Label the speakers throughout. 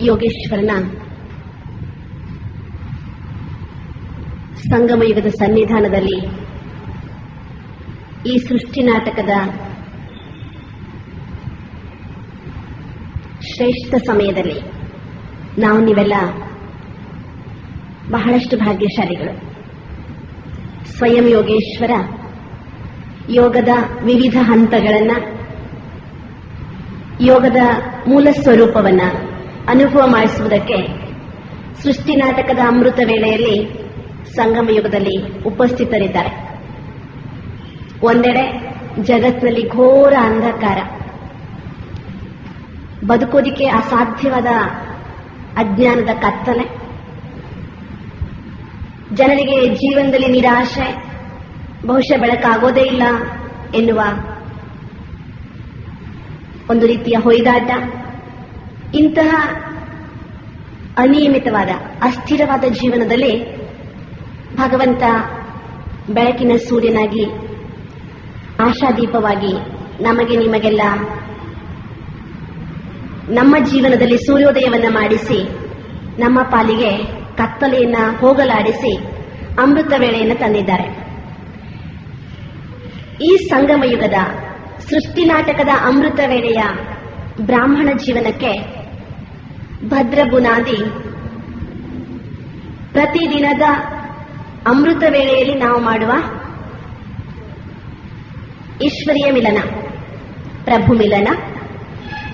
Speaker 1: ಯೋಗೇಶ್ವರನ ಸಂಗಮಯುಗದ ಸನ್ನಿಧಾನದಲ್ಲಿ ಈ ಸೃಷ್ಟಿ ನಾಟಕದ ಶ್ರೇಷ್ಠ ಸಮಯದಲ್ಲಿ ನಾವು ನೀವೆಲ್ಲ ಬಹಳಷ್ಟು ಭಾಗ್ಯಶಾಲಿಗಳು. ಸ್ವಯಂ ಯೋಗೇಶ್ವರ ಯೋಗದ ವಿವಿಧ ಹಂತಗಳನ್ನು, ಯೋಗದ ಮೂಲ ಸ್ವರೂಪವನ್ನು ಅನುಭವ ಮಾಡಿಸುವುದಕ್ಕೆ ಸೃಷ್ಟಿ ನಾಟಕದ ಅಮೃತ ವೇಳೆಯಲ್ಲಿ ಸಂಗಮ ಯುಗದಲ್ಲಿ ಉಪಸ್ಥಿತರಿದ್ದಾರೆ. ಒಂದೆಡೆ ಜಗತ್ತಿನಲ್ಲಿ ಘೋರ ಅಂಧಕಾರ, ಬದುಕೋದಿಕ್ಕೆ ಅಸಾಧ್ಯವಾದ ಅಜ್ಞಾನದ ಕತ್ತಲೆ, ಜನರಿಗೆ ಜೀವನದಲ್ಲಿ ನಿರಾಶೆ, ಬಹುಶಃ ಬೆಳಕಾಗೋದೇ ಇಲ್ಲ ಎನ್ನುವ ಒಂದು ರೀತಿಯ ಹೊಯ್ದಾಟ. ಇಂತಹ ಅನಿಯಮಿತವಾದ ಅಸ್ಥಿರವಾದ ಜೀವನದಲ್ಲಿ ಭಗವಂತ ಬೆಳಕಿನ ಸೂರ್ಯನಾಗಿ, ಆಶಾದೀಪವಾಗಿ ನಮಗೆ ನಿಮಗೆಲ್ಲ ನಮ್ಮ ಜೀವನದಲ್ಲಿ ಸೂರ್ಯೋದಯವನ್ನ ಮಾಡಿಸಿ, ನಮ್ಮ ಪಾಲಿಗೆ ಕತ್ತಲೆಯನ್ನ ಹೋಗಲಾಡಿಸಿ ಅಮೃತ ವೇಳೆಯನ್ನು ತಂದಿದ್ದಾರೆ. ಈ ಸಂಗಮ ಯುಗದ ಸೃಷ್ಟಿ ನಾಟಕದ ಅಮೃತ ವೇಳೆಯ ಬ್ರಾಹ್ಮಣ ಜೀವನಕ್ಕೆ ಭದ್ರ ಬುನಾದಿ ಪ್ರತಿದಿನದ ಅಮೃತ ವೇಳೆಯಲ್ಲಿ ನಾವು ಮಾಡುವ ಈಶ್ವರೀಯ ಮಿಲನ, ಪ್ರಭು ಮಿಲನ,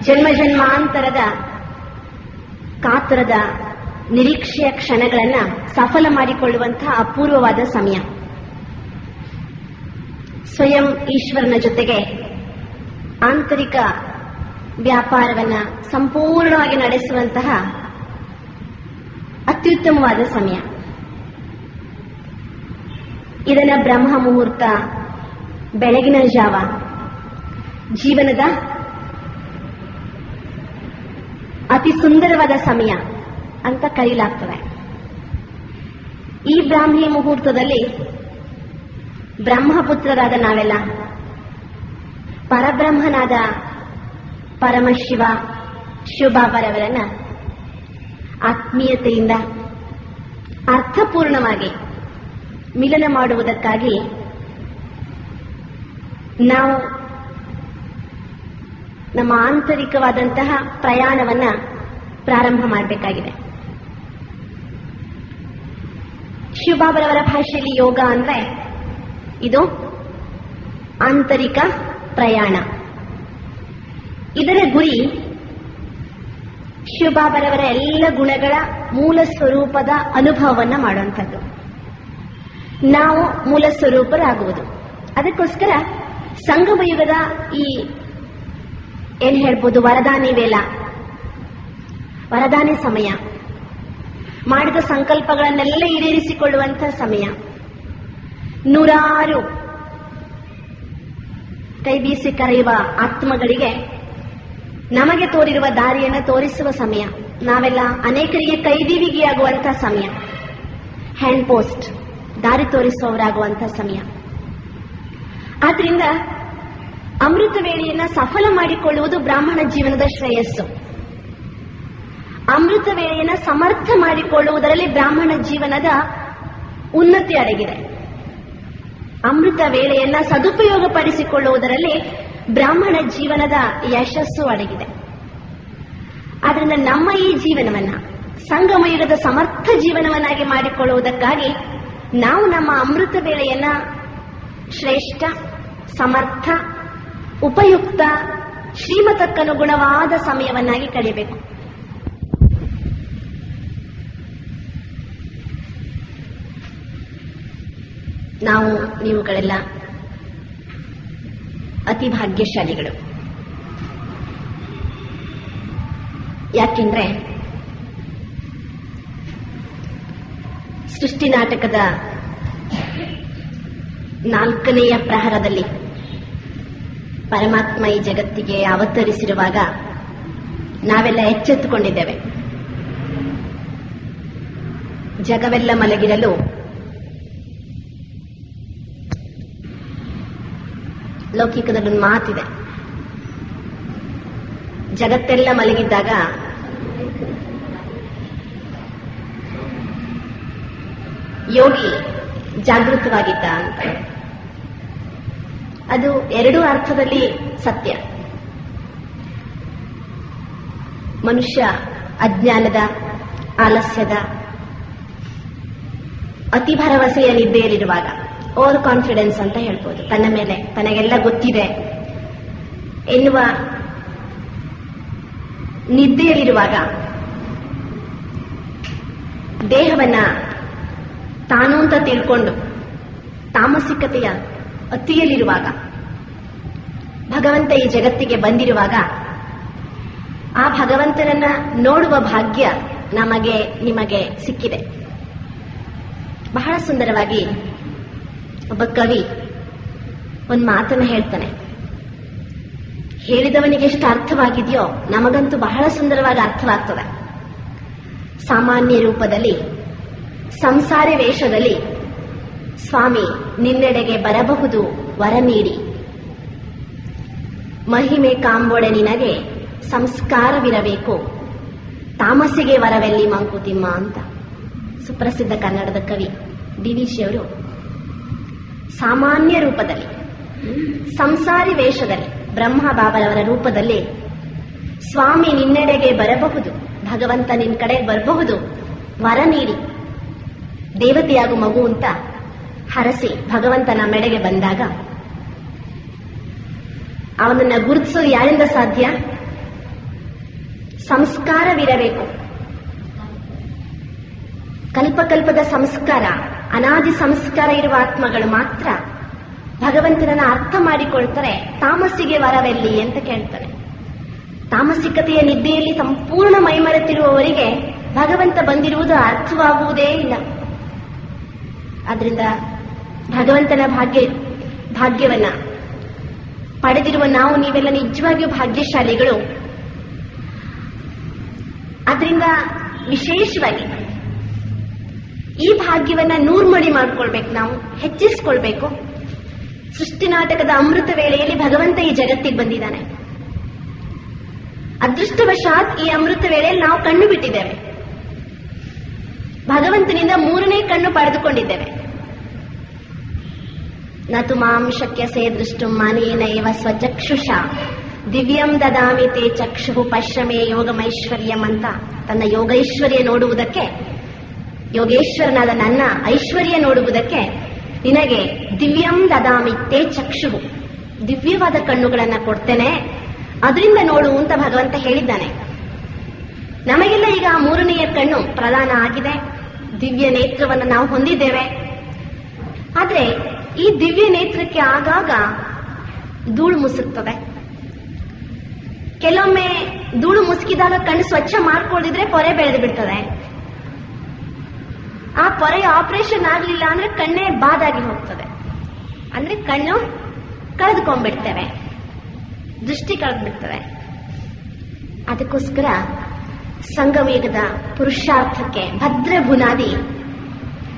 Speaker 1: ಜನ್ಮ ಜನ್ಮಾಂತರದ ಕಾತರದ ನಿರೀಕ್ಷೆಯ ಕ್ಷಣಗಳನ್ನು ಸಫಲ ಮಾಡಿಕೊಳ್ಳುವಂತಹ ಅಪೂರ್ವವಾದ ಸಮಯ. ಸ್ವಯಂ ಈಶ್ವರನ ಜೊತೆಗೆ ಆಂತರಿಕ ವ್ಯಾಪಾರವನ್ನ ಸಂಪೂರ್ಣವಾಗಿ ನಡೆಸುವಂತಹ ಅತ್ಯುತ್ತಮವಾದ ಸಮಯ. ಇದನ್ನ ಬ್ರಹ್ಮ ಮುಹೂರ್ತ, ಬೆಳಗಿನ ಜಾವ, ಜೀವನದ ಅತಿ ಸುಂದರವಾದ ಸಮಯ ಅಂತ ಕರೆಯಲಾಗ್ತದೆ. ಈ ಬ್ರಾಹ್ಮಿ ಮುಹೂರ್ತದಲ್ಲಿ ಬ್ರಹ್ಮಪುತ್ರರಾದ ನಾವೆಲ್ಲ ಪರಬ್ರಹ್ಮನಾದ ಪರಮಶಿವ ಶಿವಬಾಬರವರನ್ನ ಆತ್ಮೀಯತೆಯಿಂದ ಅರ್ಥಪೂರ್ಣವಾಗಿ ಮಿಲನ ಮಾಡುವುದಕ್ಕಾಗಿ ನಾವು ನಮ್ಮ ಆಂತರಿಕವಾದಂತಹ ಪ್ರಯಾಣವನ್ನ ಪ್ರಾರಂಭ ಮಾಡಬೇಕಾಗಿದೆ. ಶಿವಬಾಬರವರ ಭಾಷೆಯಲ್ಲಿ ಯೋಗ ಅಂದ್ರೆ ಇದು ಆಂತರಿಕ ಪ್ರಯಾಣ. ಇದರ ಗುರಿ ಶಿವಬಾಬರವರ ಎಲ್ಲ ಗುಣಗಳ ಮೂಲ ಸ್ವರೂಪದ ಅನುಭವವನ್ನ ಮಾಡುವಂಥದ್ದು. ನಾವು ಮೂಲ ಸ್ವರೂಪರಾಗುವುದು. ಅದಕ್ಕೋಸ್ಕರ ಸಂಗಮ ಯುಗದ ಈ ಏನ್ ಹೇಳ್ಬೋದು, ವರದಾನಿ ವೇಳ, ವರದಾನಿ ಸಮಯ, ಮಾಡಿದ ಸಂಕಲ್ಪಗಳನ್ನೆಲ್ಲ ಈಡೇರಿಸಿಕೊಳ್ಳುವಂತಹ ಸಮಯ, ನೂರಾರು ಕೈ ಬೀಸಿ ಕರೆಯುವ ಆತ್ಮಗಳಿಗೆ ನಮಗೆ ತೋರಿರುವ ದಾರಿಯನ್ನು ತೋರಿಸುವ ಸಮಯ, ನಾವೆಲ್ಲ ಅನೇಕರಿಗೆ ಕೈದಿವಿಗೆಯಾಗುವಂತಹ ಸಮಯ, ಹ್ಯಾಂಡ್ ಪೋಸ್ಟ್, ದಾರಿ ತೋರಿಸುವವರಾಗುವಂತಹ ಸಮಯ. ಆದ್ರಿಂದ ಅಮೃತ ವೇಳೆಯನ್ನ ಸಫಲ ಮಾಡಿಕೊಳ್ಳುವುದು ಬ್ರಾಹ್ಮಣ ಜೀವನದ ಶ್ರೇಯಸ್ಸು. ಅಮೃತ ವೇಳೆಯನ್ನ ಸಮರ್ಥ ಮಾಡಿಕೊಳ್ಳುವುದರಲ್ಲಿ ಬ್ರಾಹ್ಮಣ ಜೀವನದ ಉನ್ನತಿ ಅಡಗಿದೆ. ಅಮೃತ ವೇಳೆಯನ್ನ ಸದುಪಯೋಗ ಪಡಿಸಿಕೊಳ್ಳುವುದರಲ್ಲಿ ಬ್ರಾಹ್ಮಣ ಜೀವನದ ಯಶಸ್ಸು ಅಡಗಿದೆ. ಆದ್ರಿಂದ ನಮ್ಮ ಈ ಜೀವನವನ್ನ ಸಂಗಮ ಯುಗದ ಸಮರ್ಥ ಜೀವನವನ್ನಾಗಿ ಮಾಡಿಕೊಳ್ಳುವುದಕ್ಕಾಗಿ ನಾವು ನಮ್ಮ ಅಮೃತ ವೇಳೆಯನ್ನ ಶ್ರೇಷ್ಠ, ಸಮರ್ಥ, ಉಪಯುಕ್ತ, ಶ್ರೀಮತಕ್ಕನುಗುಣವಾದ ಸಮಯವನ್ನಾಗಿ ಕಳೆಯಬೇಕು. ನಾವು ನೀವುಗಳೆಲ್ಲ ಅತಿ ಭಾಗ್ಯಶಾಲಿಗಳು. ಯಾಕೆಂದ್ರೆ ಸೃಷ್ಟಿ ನಾಟಕದ 4ನೆಯ ಪ್ರಹರದಲ್ಲಿ ಪರಮಾತ್ಮ ಈ ಜಗತ್ತಿಗೆ ಅವತರಿಸಿರುವಾಗ ನಾವೆಲ್ಲ ಎಚ್ಚೆತ್ತುಕೊಂಡಿದ್ದೇವೆ. ಜಗವೆಲ್ಲ ಮಲಗಿರಲು ಲೌಕಿಕದಲ್ಲೊಂದು ಮಾತಿದೆ. ಜಗತ್ತೆಲ್ಲ ಮಲಗಿದ್ದಾಗ ಯೋಗಿ ಜಾಗೃತವಾಗಿದ್ದ ಅಂತ. ಅದು ಎರಡೂ ಅರ್ಥದಲ್ಲಿ ಸತ್ಯ. ಮನುಷ್ಯ ಅಜ್ಞಾನದ, ಆಲಸ್ಯದ, ಅತಿ ಭರವಸೆಯ ನಿದ್ದೆಯಲ್ಲಿರುವಾಗ, ಓವರ್ ಕಾನ್ಫಿಡೆನ್ಸ್ ಅಂತ ಹೇಳ್ಬೋದು, ತನ್ನ ಮೇಲೆ ತನಗೆಲ್ಲ ಗೊತ್ತಿದೆ ಎನ್ನುವ ನಿದ್ದೆಯಲ್ಲಿರುವಾಗ, ದೇಹವನ್ನ ತಾನು ಅಂತ ತಿಳ್ಕೊಂಡು ತಾಮಸಿಕತೆಯ ಅತಿಯಲ್ಲಿರುವಾಗ, ಭಗವಂತ ಈ ಜಗತ್ತಿಗೆ ಬಂದಿರುವಾಗ, ಆ ಭಗವಂತನನ್ನ ನೋಡುವ ಭಾಗ್ಯ ನಮಗೆ ನಿಮಗೆ ಸಿಕ್ಕಿದೆ. ಬಹಳ ಸುಂದರವಾಗಿ ಒಬ್ಬ ಕವಿ ಒಂದು ಮಾತನ್ನ ಹೇಳ್ತಾನೆ. ಹೇಳಿದವನಿಗೆ ಎಷ್ಟು ಅರ್ಥವಾಗಿದೆಯೋ ನಮಗಂತೂ ಬಹಳ ಸುಂದರವಾಗಿ ಅರ್ಥವಾಗ್ತದೆ. ಸಾಮಾನ್ಯ ರೂಪದಲ್ಲಿ, ಸಂಸಾರ ವೇಷದಲ್ಲಿ ಸ್ವಾಮಿ ನಿನ್ನೆಡೆಗೆ ಬರಬಹುದು ವರ ನೀಡಿ, ಮಹಿಮೆ ಕಾಂಬೊಡೆ ನಿನಗೆ ಸಂಸ್ಕಾರವಿರಬೇಕು, ತಾಮಸಿಗೆ ವರವೆಲ್ಲಿ ಮಂಕುತಿಮ್ಮ ಅಂತ ಸುಪ್ರಸಿದ್ಧ ಕನ್ನಡದ ಕವಿ ಡಿ.ವಿ.ಶಿ. ಅವರು ಸಾಮಾನ್ಯ ರೂಪದಲ್ಲಿ, ಸಂಸಾರಿ ವೇಷದಲ್ಲಿ, ಬ್ರಹ್ಮ ಬಾಬರವರ ರೂಪದಲ್ಲಿ ಸ್ವಾಮಿ ನಿನ್ನೆಡೆಗೆ ಬರಬಹುದು, ಭಗವಂತ ನಿನ್ ಕಡೆ ಬರಬಹುದು, ವರ ನೀಡಿ, ದೇವತೆಯಾಗು ಮಗು ಅಂತ ಹರಸಿ ಭಗವಂತನ ಮೆಡೆಗೆ ಬಂದಾಗ ಅವನನ್ನ ಗುರುತಿಸೋದು ಯಾರಿಂದ ಸಾಧ್ಯ? ಸಂಸ್ಕಾರವಿರಬೇಕು. ಕಲ್ಪಕಲ್ಪದ ಸಂಸ್ಕಾರ, ಅನಾದಿ ಸಂಸ್ಕಾರ ಇರುವ ಆತ್ಮಗಳು ಮಾತ್ರ ಭಗವಂತನನ್ನ ಅರ್ಥ ಮಾಡಿಕೊಳ್ತಾರೆ. ತಾಮಸಿಗೆ ವರವೆಲ್ಲಿ ಅಂತ ಕೇಳ್ತಾರೆ. ತಾಮಸಿಕತೆಯ ನಿದ್ದೆಯಲ್ಲಿ ಸಂಪೂರ್ಣ ಮೈಮರೆತಿರುವವರಿಗೆ ಭಗವಂತ ಬಂದಿರುವುದು ಅರ್ಥವಾಗುವುದೇ ಇಲ್ಲ. ಆದ್ರಿಂದ ಭಗವಂತನ ಭಾಗ್ಯವನ್ನ ಪಡೆದಿರುವ ನಾವು ನೀವೆಲ್ಲ ನಿಜವಾಗಿಯೂ ಭಾಗ್ಯಶಾಲಿಗಳು. ಆದ್ರಿಂದ ವಿಶೇಷವಾಗಿ ಈ ಭಾಗ್ಯವನ್ನ ನೂರ್ಮಡಿ ಮಾಡ್ಕೊಳ್ಬೇಕು, ನಾವು ಹೆಚ್ಚಿಸ್ಕೊಳ್ಬೇಕು. ಸೃಷ್ಟಿ ನಾಟಕದ ಅಮೃತ ವೇಳೆಯಲ್ಲಿ ಭಗವಂತ ಈ ಜಗತ್ತಿಗೆ ಬಂದಿದ್ದಾನೆ. ಅದೃಷ್ಟವಶಾತ್ ಈ ಅಮೃತ ವೇಳೆಯಲ್ಲಿ ನಾವು ಕಣ್ಣು ಬಿಟ್ಟಿದ್ದೇವೆ. ಭಗವಂತನಿಂದ ಮೂರನೇ ಕಣ್ಣು ಪಡೆದುಕೊಂಡಿದ್ದೇವೆ. ನತು ಮಾಂ ಶಕ್ಯಸೇ ದೃಷ್ಟುಂ ಮಾನೇನ ಏವ ಸ್ವಚಕ್ಷುಷ ದಿವ್ಯಂ ದದಾಮಿ ತೇ ಚಕ್ಷು ಪಶ್ರಮೇ ಯೋಗಮೈಶ್ವರ್ಯಂ ಅಂತ ತನ್ನ ಯೋಗೈಶ್ವರ್ಯ ನೋಡುವುದಕ್ಕೆ, ಯೋಗೇಶ್ವರನಾದ ನನ್ನ ಐಶ್ವರ್ಯ ನೋಡುವುದಕ್ಕೆ ನಿನಗೆ ದಿವ್ಯಂ ದದಾಮಿ ತೇ ಚಕ್ಷು, ದಿವ್ಯವಾದ ಕಣ್ಣುಗಳನ್ನ ಕೊಡ್ತೇನೆ, ಅದರಿಂದ ನೋಡು ಅಂತ ಭಗವಂತ ಹೇಳಿದ್ದಾನೆ. ನಮಗೆಲ್ಲ ಈಗ ಆ ಮೂರನೆಯ ಕಣ್ಣು ಪ್ರದಾನ ಆಗಿದೆ. ದಿವ್ಯ ನೇತ್ರವನ್ನು ನಾವು ಹೊಂದಿದ್ದೇವೆ. ಆದ್ರೆ ಈ ದಿವ್ಯ ನೇತ್ರಕ್ಕೆ ಆಗಾಗ ಧೂಳು ಮುಸುಕ್ತದೆ. ಕೆಲವೊಮ್ಮೆ ಧೂಳು ಮುಸುಕಿದಾಗ ಕಣ್ಣು ಸ್ವಚ್ಛ ಮಾಡ್ಕೊಳ್ಳದಿದ್ರೆ ಪೊರೆ ಬೆಳೆದು ಬಿಡ್ತದೆ. ಆ ಪೊರೆ ಆಪರೇಷನ್ ಆಗ್ಲಿಲ್ಲ ಅಂದ್ರೆ ಕಣ್ಣೇ ಬಾದಾಗಿ ಹೋಗ್ತದೆ. ಅಂದ್ರೆ ಕಣ್ಣು ಕಳೆದುಕೊಂಡ್ಬಿಡ್ತೇವೆ, ದೃಷ್ಟಿ ಕಳೆದ್ಬಿಡ್ತದೆ. ಅದಕ್ಕೋಸ್ಕರ ಸಂಗಮಯುಗದ ಪುರುಷಾರ್ಥಕ್ಕೆ ಭದ್ರ ಬುನಾದಿ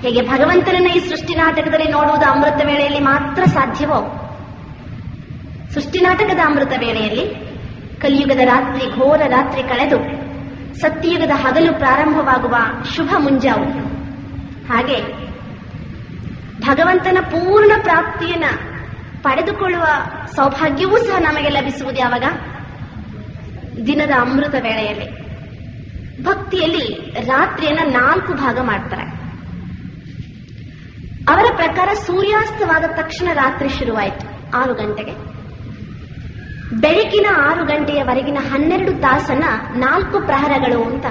Speaker 1: ಹೇಗೆ ಭಗವಂತನನ್ನ ಈ ಸೃಷ್ಟಿ ನಾಟಕದಲ್ಲಿ ನೋಡುವುದು ಅಮೃತ ವೇಳೆಯಲ್ಲಿ ಮಾತ್ರ ಸಾಧ್ಯವೋ, ಸೃಷ್ಟಿ ನಾಟಕದ ಅಮೃತ ವೇಳೆಯಲ್ಲಿ ಕಲಿಯುಗದ ರಾತ್ರಿ, ಘೋರ ರಾತ್ರಿ ಕಳೆದು ಸತ್ಯಯುಗದ ಹಗಲು ಪ್ರಾರಂಭವಾಗುವ ಶುಭ ಮುಂಜಾವು, ಹಾಗೆ ಭಗವಂತನ ಪೂರ್ಣ ಪ್ರಾಪ್ತಿಯನ್ನ ಪಡೆದುಕೊಳ್ಳುವ ಸೌಭಾಗ್ಯವೂ ಸಹ ನಮಗೆ ಲಭಿಸುವುದು ಯಾವಾಗ? ದಿನದ ಅಮೃತ ವೇಳೆಯಲ್ಲಿ. ಭಕ್ತಿಯಲ್ಲಿ ರಾತ್ರಿಯನ್ನ 4 ಭಾಗ ಮಾಡ್ತಾರೆ. ಅವರ ಪ್ರಕಾರ ಸೂರ್ಯಾಸ್ತವಾದ ತಕ್ಷಣ ರಾತ್ರಿ ಶುರುವಾಯಿತು 6 ಗಂಟೆಗೆ. ಬೆಳಗಿನ 6 ಗಂಟೆಯವರೆಗಿನ 12 ತಾಸನ್ನ 4 ಪ್ರಹರಗಳು ಅಂತ,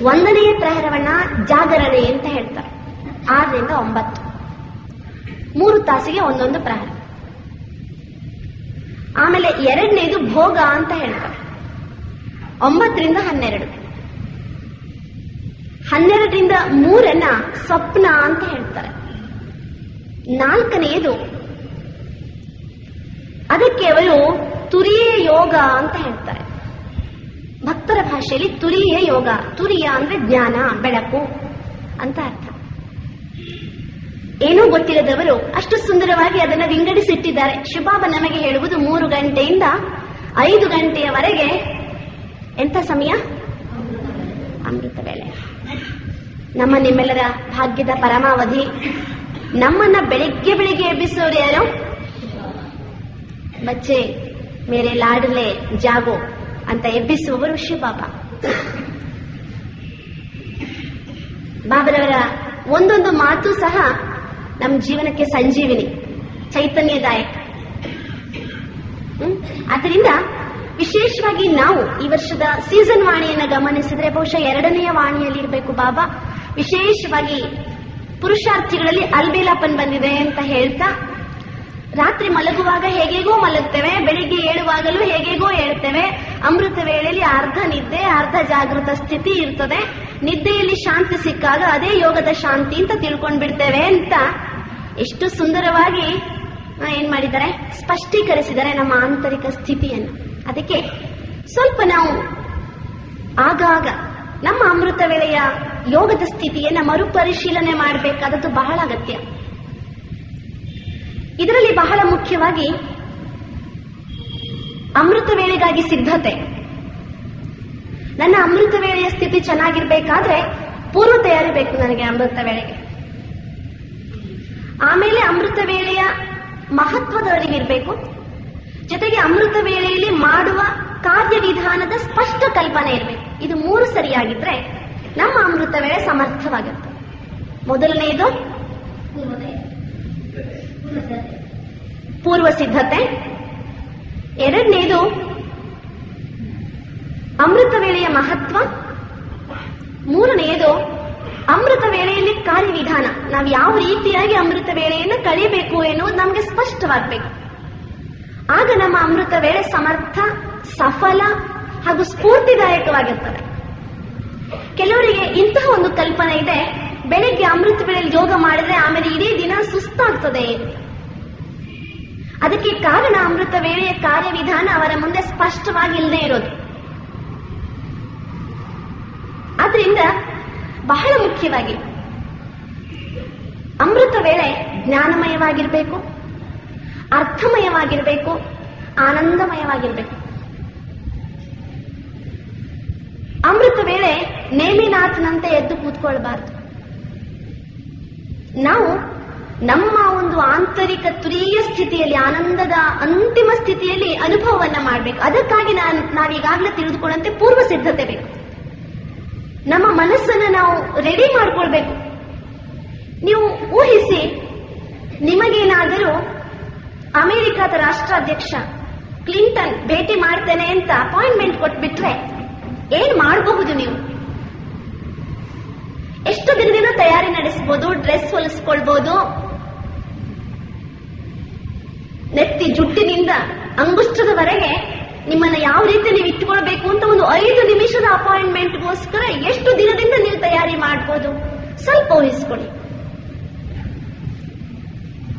Speaker 1: 1ನೇ ಪ್ರಹರವನ್ನ ಜಾಗರಣೆ ಅಂತ ಹೇಳ್ತಾರೆ. 6 ರಿಂದ 9, 3 ತಾಸಿಗೆ ಒಂದೊಂದು ಪ್ರಹರ. ಆಮೇಲೆ 2ನೇದು ಭೋಗ ಅಂತ ಹೇಳ್ತಾರೆ, 9 ರಿಂದ 12. 12 ರಿಂದ 3 ಸ್ವಪ್ನ ಅಂತ ಹೇಳ್ತಾರೆ. 4ನೇದು ಅದಕ್ಕೆ ಅವರು ತುರಿಯ ಯೋಗ ಅಂತ ಹೇಳ್ತಾರೆ. ಭಕ್ತರ ಭಾಷೆಯಲ್ಲಿ ತುರಿಯ ಯೋಗ, ತುರಿಯ ಅಂದ್ರೆ ಜ್ಞಾನ, ಬೆಳಕು ಅಂತ ಅರ್ಥ. ಏನೂ ಗೊತ್ತಿಲ್ಲದವರು ಅಷ್ಟು ಸುಂದರವಾಗಿ ಅದನ್ನು ವಿಂಗಡಿಸಿಟ್ಟಿದ್ದಾರೆ. ಶಿವಬಾಬಾ ನಮಗೆ ಹೇಳುವುದು 3 ಗಂಟೆಯಿಂದ 5 ಗಂಟೆಯವರೆಗೆ ಎಂಥ ಸಮಯ? ಅಮೃತ ವೇಳೆ. ನಮ್ಮ ನಿಮ್ಮೆಲ್ಲರ ಭಾಗ್ಯದ ಪರಮಾವಧಿ. ನಮ್ಮನ್ನ ಬೆಳಿಗ್ಗೆ ಬೆಳಿಗ್ಗೆ ಎಬ್ಬಿಸೋರು ಯಾರು? ಬಚ್ಚೆ ಮೇರೆ ಲಾಡಲೆ ಜಾಗೋ ಅಂತ ಎಬ್ಬಿಸುವವರು ಶಿವಬಾಬಾ. ಬಾಬರವರ ಒಂದೊಂದು ಮಾತು ಸಹ ನಮ್ಮ ಜೀವನಕ್ಕೆ ಸಂಜೀವಿನಿ, ಚೈತನ್ಯದಾಯಕ. ಆದ್ದರಿಂದ ವಿಶೇಷವಾಗಿ ನಾವು ಈ ವರ್ಷದ ಸೀಸನ್ ವಾಣಿಯನ್ನು ಗಮನಿಸಿದ್ರೆ ಬಹುಶಃ 2ನೆಯ ವಾಣಿಯಲ್ಲಿ ಇರಬೇಕು ಬಾಬಾ. ವಿಶೇಷವಾಗಿ ಪುರುಷಾರ್ಥಿಗಳಲ್ಲಿ ಅಲ್ಬೇಲಾಪನ್ ಬಂದಿದೆ ಅಂತ ಹೇಳ್ತಾ, ರಾತ್ರಿ ಮಲಗುವಾಗ ಹೇಗೇಗೋ ಮಲಗ್ತೇವೆ, ಬೆಳಿಗ್ಗೆ ಏಳುವಾಗಲೂ ಹೇಗೇಗೋ ಹೇಳ್ತೇವೆ. ಅಮೃತ ವೇಳೆಯಲ್ಲಿ ಅರ್ಧ ನಿದ್ದೆ ಅರ್ಧ ಜಾಗೃತ ಸ್ಥಿತಿ ಇರ್ತದೆ. ನಿದ್ದೆಯಲ್ಲಿ ಶಾಂತಿ ಸಿಕ್ಕಾಗ ಅದೇ ಯೋಗದ ಶಾಂತಿ ಅಂತ ತಿಳ್ಕೊಂಡ್ಬಿಡ್ತೇವೆ ಅಂತ ಎಷ್ಟು ಸುಂದರವಾಗಿ ಏನ್ ಮಾಡಿದ್ದಾರೆ, ಸ್ಪಷ್ಟೀಕರಿಸಿದ್ದಾರೆ ನಮ್ಮ ಆಂತರಿಕ ಸ್ಥಿತಿಯನ್ನು. ಅದಕ್ಕೆ ಸ್ವಲ್ಪ ನಾವು ಆಗಾಗ ನಮ್ಮ ಅಮೃತ ವೇಳೆಯ ಯೋಗದ ಸ್ಥಿತಿಯನ್ನ ಮರುಪರಿಶೀಲನೆ ಮಾಡಬೇಕಾದದ್ದು ಬಹಳ ಅಗತ್ಯ. ಇದರಲ್ಲಿ ಬಹಳ ಮುಖ್ಯವಾಗಿ ಅಮೃತ ವೇಳೆಗಾಗಿ ಸಿದ್ಧತೆ. ನನ್ನ ಅಮೃತ ವೇಳೆಯ ಸ್ಥಿತಿ ಚೆನ್ನಾಗಿರ್ಬೇಕಾದ್ರೆ ಪೂರ್ವ ತಯಾರಿ ಬೇಕು ನನಗೆ ಅಮೃತ ವೇಳೆಗೆ. ಆಮೇಲೆ ಅಮೃತ ವೇಳೆಯ ಮಹತ್ವದವರಿಗಿರ್ಬೇಕು. ಜೊತೆಗೆ ಅಮೃತ ವೇಳೆಯಲ್ಲಿ ಮಾಡುವ ಕಾರ್ಯವಿಧಾನದ ಸ್ಪಷ್ಟ ಕಲ್ಪನೆ ಇರಬೇಕು. ಇದು 3 ಸರಿಯಾಗಿದ್ರೆ ನಮ್ಮ ಅಮೃತ ವೇಳೆ ಸಮರ್ಥವಾಗಿರುತ್ತೆ. ಮೊದಲನೆಯದು ಪೂರ್ವ ಸಿದ್ಧತೆ, 2ನೇದು ಅಮೃತ ವೇಳೆಯ ಮಹತ್ವ, 3ನೇದು ಅಮೃತ ವೇಳೆಯಲ್ಲಿ ಕಾರ್ಯವಿಧಾನ. ನಾವು ಯಾವ ರೀತಿಯಾಗಿ ಅಮೃತ ವೇಳೆಯನ್ನು ಕಳೆಯಬೇಕು ಎನ್ನುವುದು ನಮಗೆ ಸ್ಪಷ್ಟವಾಗಬೇಕು. ಆಗ ನಮ್ಮ ಅಮೃತ ವೇಳೆ ಸಮರ್ಥ, ಸಫಲ ಹಾಗೂ ಸ್ಫೂರ್ತಿದಾಯಕವಾಗಿರ್ತದೆ. ಕೆಲವರಿಗೆ ಇಂತಹ ಒಂದು ಕಲ್ಪನೆ ಇದೆ, ಬೆಳಿಗ್ಗೆ ಅಮೃತ ವೇಳೆಯಲ್ಲಿ ಯೋಗ ಮಾಡಿದ್ರೆ ಆಮೇಲೆ ಇಡೀ ದಿನ ಸುಸ್ತಾಗ್ತದೆ. ಅದಕ್ಕೆ ಕಾರಣ ಅಮೃತ ವೇಳೆಯ ಕಾರ್ಯವಿಧಾನ ಅವರ ಮುಂದೆ ಸ್ಪಷ್ಟವಾಗಿ ಇಲ್ಲದೆ ಇರೋದು. ಆದ್ರಿಂದ ಬಹಳ ಮುಖ್ಯವಾಗಿ ಅಮೃತ ವೇಳೆ ಜ್ಞಾನಮಯವಾಗಿರ್ಬೇಕು, ಅರ್ಥಮಯವಾಗಿರ್ಬೇಕು, ಆನಂದಮಯವಾಗಿರ್ಬೇಕು. ಅಮೃತ ವೇಳೆ ನೇಮಿನಾಥನಂತೆ ಎದ್ದು ಕೂತ್ಕೊಳ್ಬಾರ್ದು. ನಾವು ನಮ್ಮ ಒಂದು ಆಂತರಿಕ ತುರಿಯ ಸ್ಥಿತಿಯಲ್ಲಿ, ಆನಂದದ ಅಂತಿಮ ಸ್ಥಿತಿಯಲ್ಲಿ ಅನುಭವವನ್ನ ಮಾಡಬೇಕು. ಅದಕ್ಕಾಗಿ ನಾವೀಗಾಗಲೇ ತಿಳಿದುಕೊಳ್ಳಂತೆ ಪೂರ್ವ ಸಿದ್ಧತೆ ಬೇಕು. ನಮ್ಮ ಮನಸ್ಸನ್ನು ನಾವು ರೆಡಿ ಮಾಡ್ಕೊಳ್ಬೇಕು. ನೀವು ಊಹಿಸಿ, ನಿಮಗೇನಾದರೂ ಅಮೆರಿಕದ ರಾಷ್ಟ್ರಾಧ್ಯಕ್ಷ ಕ್ಲಿಂಟನ್ ಭೇಟಿ ಮಾಡ್ತೇನೆ ಅಂತ ಅಪಾಯಿಂಟ್ಮೆಂಟ್ ಕೊಟ್ಬಿಟ್ರೆ ಏನ್ ಮಾಡಬಹುದು? ನೀವು ಎಷ್ಟು ದಿನದಿಂದ ತಯಾರಿ ನಡೆಸಬಹುದು, ಡ್ರೆಸ್ ಹೊಲಿಸ್ಕೊಳ್ಬಹುದು, ನೆತ್ತಿ ಜುಟ್ಟಿನಿಂದ ಅಂಗುಷ್ಟದವರೆಗೆ ನಿಮ್ಮನ್ನ ಯಾವ ರೀತಿ ನೀವು ಇಟ್ಟುಕೊಳ್ಬೇಕು ಅಂತ ಒಂದು 5 ನಿಮಿಷದ ಅಪಾಯಿಂಟ್ಮೆಂಟ್ಗೋಸ್ಕರ ಎಷ್ಟು ದಿನದಿಂದ ನೀವು ತಯಾರಿ ಮಾಡಬಹುದು? ಸ್ವಲ್ಪ ಊಹಿಸ್ಕೊಳ್ಳಿ.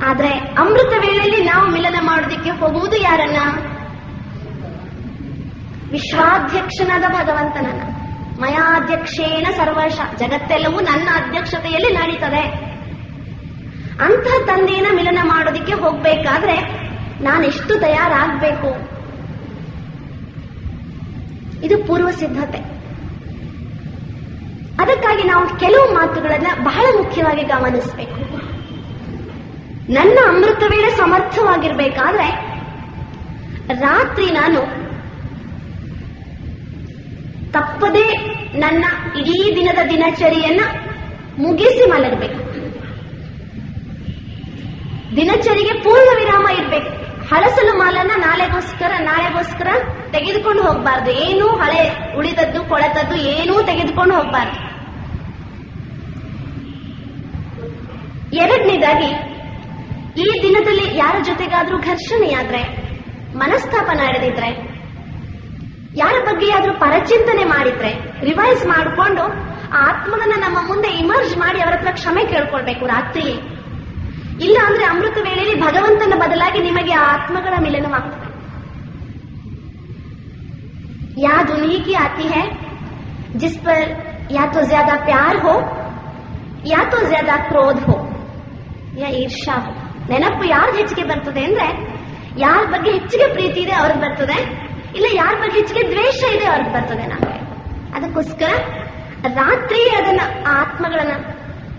Speaker 1: ಆದ್ರೆ ಅಮೃತ ವೇಳೆಯಲ್ಲಿ ನಾವು ಮಿಲನ ಮಾಡೋದಕ್ಕೆ ಹೋಗುವುದು ಯಾರನ್ನ? ವಿಶ್ವಾಧ್ಯಕ್ಷನಾದ ಭಗವಂತನನ್ನ. ಮಯಾಧ್ಯಕ್ಷೇಣ ಸರ್ವಶ, ಜಗತ್ತೆಲ್ಲವೂ ನನ್ನ ಅಧ್ಯಕ್ಷತೆಯಲ್ಲಿ ನಡೀತದೆ. ಅಂತಹ ತಂದೆಯನ್ನ ಮಿಲನ ಮಾಡೋದಕ್ಕೆ ಹೋಗ್ಬೇಕಾದ್ರೆ ನಾನೆಷ್ಟು ತಯಾರಾಗಬೇಕು? ಇದು ಪೂರ್ವ ಸಿದ್ಧತೆ. ಅದಕ್ಕಾಗಿ ನಾವು ಕೆಲವು ಮಾತುಗಳನ್ನ ಬಹಳ ಮುಖ್ಯವಾಗಿ ಗಮನಿಸಬೇಕು. ನನ್ನ ಅಮೃತ ವೇಳೆ ಸಮರ್ಥವಾಗಿರ್ಬೇಕಾದ್ರೆ ರಾತ್ರಿ ನಾನು ತಪ್ಪದೇ ನನ್ನ ಇಡೀ ದಿನದ ದಿನಚರಿಯನ್ನ ಮುಗಿಸಿ ಮಲಗಬೇಕು. ದಿನಚರಿಗೆ ಪೂರ್ಣ ವಿರಾಮ ಇರಬೇಕು. ಹಳಸಲು ಮಾಲನ್ನ ನಾಳೆಗೋಸ್ಕರ ತೆಗೆದುಕೊಂಡು ಹೋಗಬಾರ್ದು. ಏನೂ ಹಳೆ ಉಳಿದದ್ದು ಕೊಳೆತದ್ದು ಏನೂ ತೆಗೆದುಕೊಂಡು ಹೋಗಬಾರ್ದು. 2ನೇದಾಗಿ, ಈ ದಿನದಲ್ಲಿ ಯಾರ ಜೊತೆಗಾದ್ರೂ ಘರ್ಷಣೆಯಾದ್ರೆ, ಮನಸ್ತಾಪ ನಡೆದಿದ್ರೆ, ಯಾರ ಬಗ್ಗೆಯಾದ್ರೂ ಪರಚಿಂತನೆ ಮಾಡಿದ್ರೆ ರಿವೈಸ್ ಮಾಡಿಕೊಂಡು ಆ ಆತ್ಮಗಳನ್ನ ನಮ್ಮ ಮುಂದೆ ಇಮರ್ಜ್ ಮಾಡಿ ಅವರ ಹತ್ರ ಕ್ಷಮೆ ಕೇಳ್ಕೊಳ್ಬೇಕು ರಾತ್ರಿ. ಇಲ್ಲ ಅಂದ್ರೆ ಅಮೃತ ವೇಳೆಯಲ್ಲಿ ಭಗವಂತನ ಬದಲಾಗಿ ನಿಮಗೆ ಆ ಆತ್ಮಗಳ ಮಿಲನವಾಗ್ತದೆ. ಯಾ दुनिया की आती है जिस पर या तो ज्यादा प्यार हो या तो ज्यादा क्रोध हो या ईर्षा हो. ನೆನಪು ಯಾರು ಹೆಚ್ಚಿಗೆ ಬರ್ತದೆ ಅಂದ್ರೆ ಯಾರ ಬಗ್ಗೆ ಹೆಚ್ಚಿಗೆ ಪ್ರೀತಿ ಇದೆ ಅವ್ರಿಗೆ ಬರ್ತದೆ, ಇಲ್ಲ ಯಾರ ಬಗ್ಗೆ ಹೆಚ್ಚಿಗೆ ದ್ವೇಷ ಇದೆ ಅವ್ರಿಗೆ ಬರ್ತದೆ. ನಮಗೆ ಅದಕ್ಕೋಸ್ಕರ ರಾತ್ರಿ ಅದನ್ನ ಆ ಆತ್ಮಗಳನ್ನ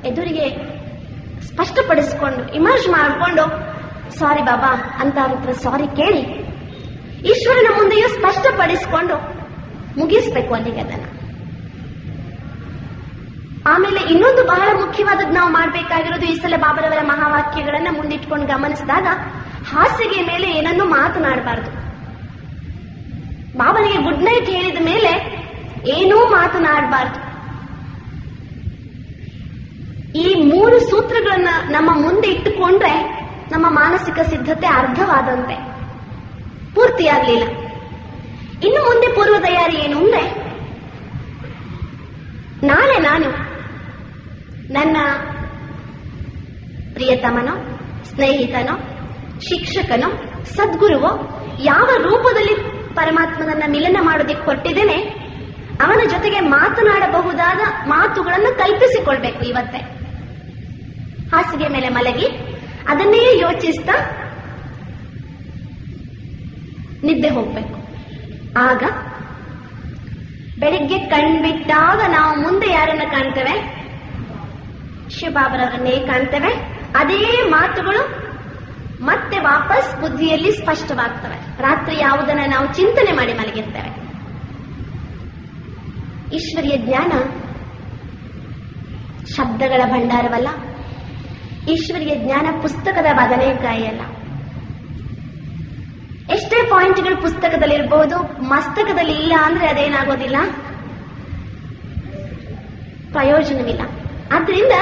Speaker 1: ಎದುರಿಗೆ ಸ್ಪಷ್ಟಪಡಿಸಿಕೊಂಡು ಇಮರ್ಜ್ ಮಾಡಿಕೊಂಡು ಸಾರಿ ಬಾಬಾ ಅಂತ ಅವ್ರ ಹತ್ರ ಸಾರಿ ಕೇಳಿ ಈಶ್ವರನ ಮುಂದೆಯೂ ಸ್ಪಷ್ಟಪಡಿಸಿಕೊಂಡು ಮುಗಿಸ್ಬೇಕು ಅಲ್ಲಿಗೆ ಅದನ್ನ. ಆಮೇಲೆ ಇನ್ನೊಂದು ಬಹಳ ಮುಖ್ಯವಾದದ್ದು ನಾವು ಮಾಡಬೇಕಾಗಿರೋದು, ಈ ಸಲ ಬಾಬರವರ ಮಹಾವಾಕ್ಯಗಳನ್ನ ಮುಂದಿಟ್ಕೊಂಡು ಗಮನಿಸಿದಾಗ ಹಾಸಿಗೆ ಮೇಲೆ ಏನನ್ನೂ ಮಾತನಾಡಬಾರದು. ಬಾಬನಿಗೆ ಗುಡ್ ನೈಟ್ ಹೇಳಿದ ಮೇಲೆ ಏನೂ ಮಾತನಾಡಬಾರದು. ಈ 3 ಸೂತ್ರಗಳನ್ನ ನಮ್ಮ ಮುಂದೆ ಇಟ್ಟುಕೊಂಡ್ರೆ ನಮ್ಮ ಮಾನಸಿಕ ಸಿದ್ಧತೆ ಅರ್ಧವಾದಂತೆ, ಪೂರ್ತಿಯಾಗಲಿಲ್ಲ. ಇನ್ನು ಮುಂದೆ ಪೂರ್ವ ತಯಾರಿ ಏನು ಅಂದ್ರೆ, ನಾಳೆ ನಾನು ನನ್ನ ಪ್ರಿಯತಮನೋ, ಸ್ನೇಹಿತನೋ, ಶಿಕ್ಷಕನೋ, ಸದ್ಗುರುವೋ ಯಾವ ರೂಪದಲ್ಲಿ ಪರಮಾತ್ಮನನ್ನ ಮಿಲನ ಮಾಡೋದಕ್ಕೆ ಕೊಟ್ಟಿದ್ದೇನೆ ಅವನ ಜೊತೆಗೆ ಮಾತನಾಡಬಹುದಾದ ಮಾತುಗಳನ್ನು ಕಲ್ಪಿಸಿಕೊಳ್ಬೇಕು. ಇವತ್ತೇ ಹಾಸಿಗೆ ಮೇಲೆ ಮಲಗಿ ಅದನ್ನೇ ಯೋಚಿಸ್ತಾ ನಿದ್ದೆ ಹೋಗ್ಬೇಕು. ಆಗ ಬೆಳಿಗ್ಗೆ ಕಣ್ಬಿಟ್ಟಾಗ ನಾವು ಮುಂದೆ ಯಾರನ್ನ ಕಾಣ್ತೇವೆ? ಶಿವಬಾಬರವರನ್ನೇ ಕಾಣ್ತೇವೆ. ಅದೇ ಮಾತುಗಳು ಮತ್ತೆ ವಾಪಸ್ ಬುದ್ಧಿಯಲ್ಲಿ ಸ್ಪಷ್ಟವಾಗ್ತವೆ. ರಾತ್ರಿ ಯಾವುದನ್ನ ನಾವು ಚಿಂತನೆ ಮಾಡಿ ಮಲಗಿರ್ತೇವೆ. ಈಶ್ವರಿಯ ಜ್ಞಾನ ಶಬ್ದಗಳ ಭಂಡಾರವಲ್ಲ, ಈಶ್ವರಿಯ ಜ್ಞಾನ ಪುಸ್ತಕದ ಬದನೆಕಾಯಿ ಅಲ್ಲ. ಎಷ್ಟೇ ಪಾಯಿಂಟ್ಗಳು ಪುಸ್ತಕದಲ್ಲಿ ಇರಬಹುದು, ಮಸ್ತಕದಲ್ಲಿ ಇಲ್ಲ ಅಂದ್ರೆ ಅದೇನಾಗೋದಿಲ್ಲ, ಪ್ರಯೋಜನವಿಲ್ಲ. ಆದ್ರಿಂದ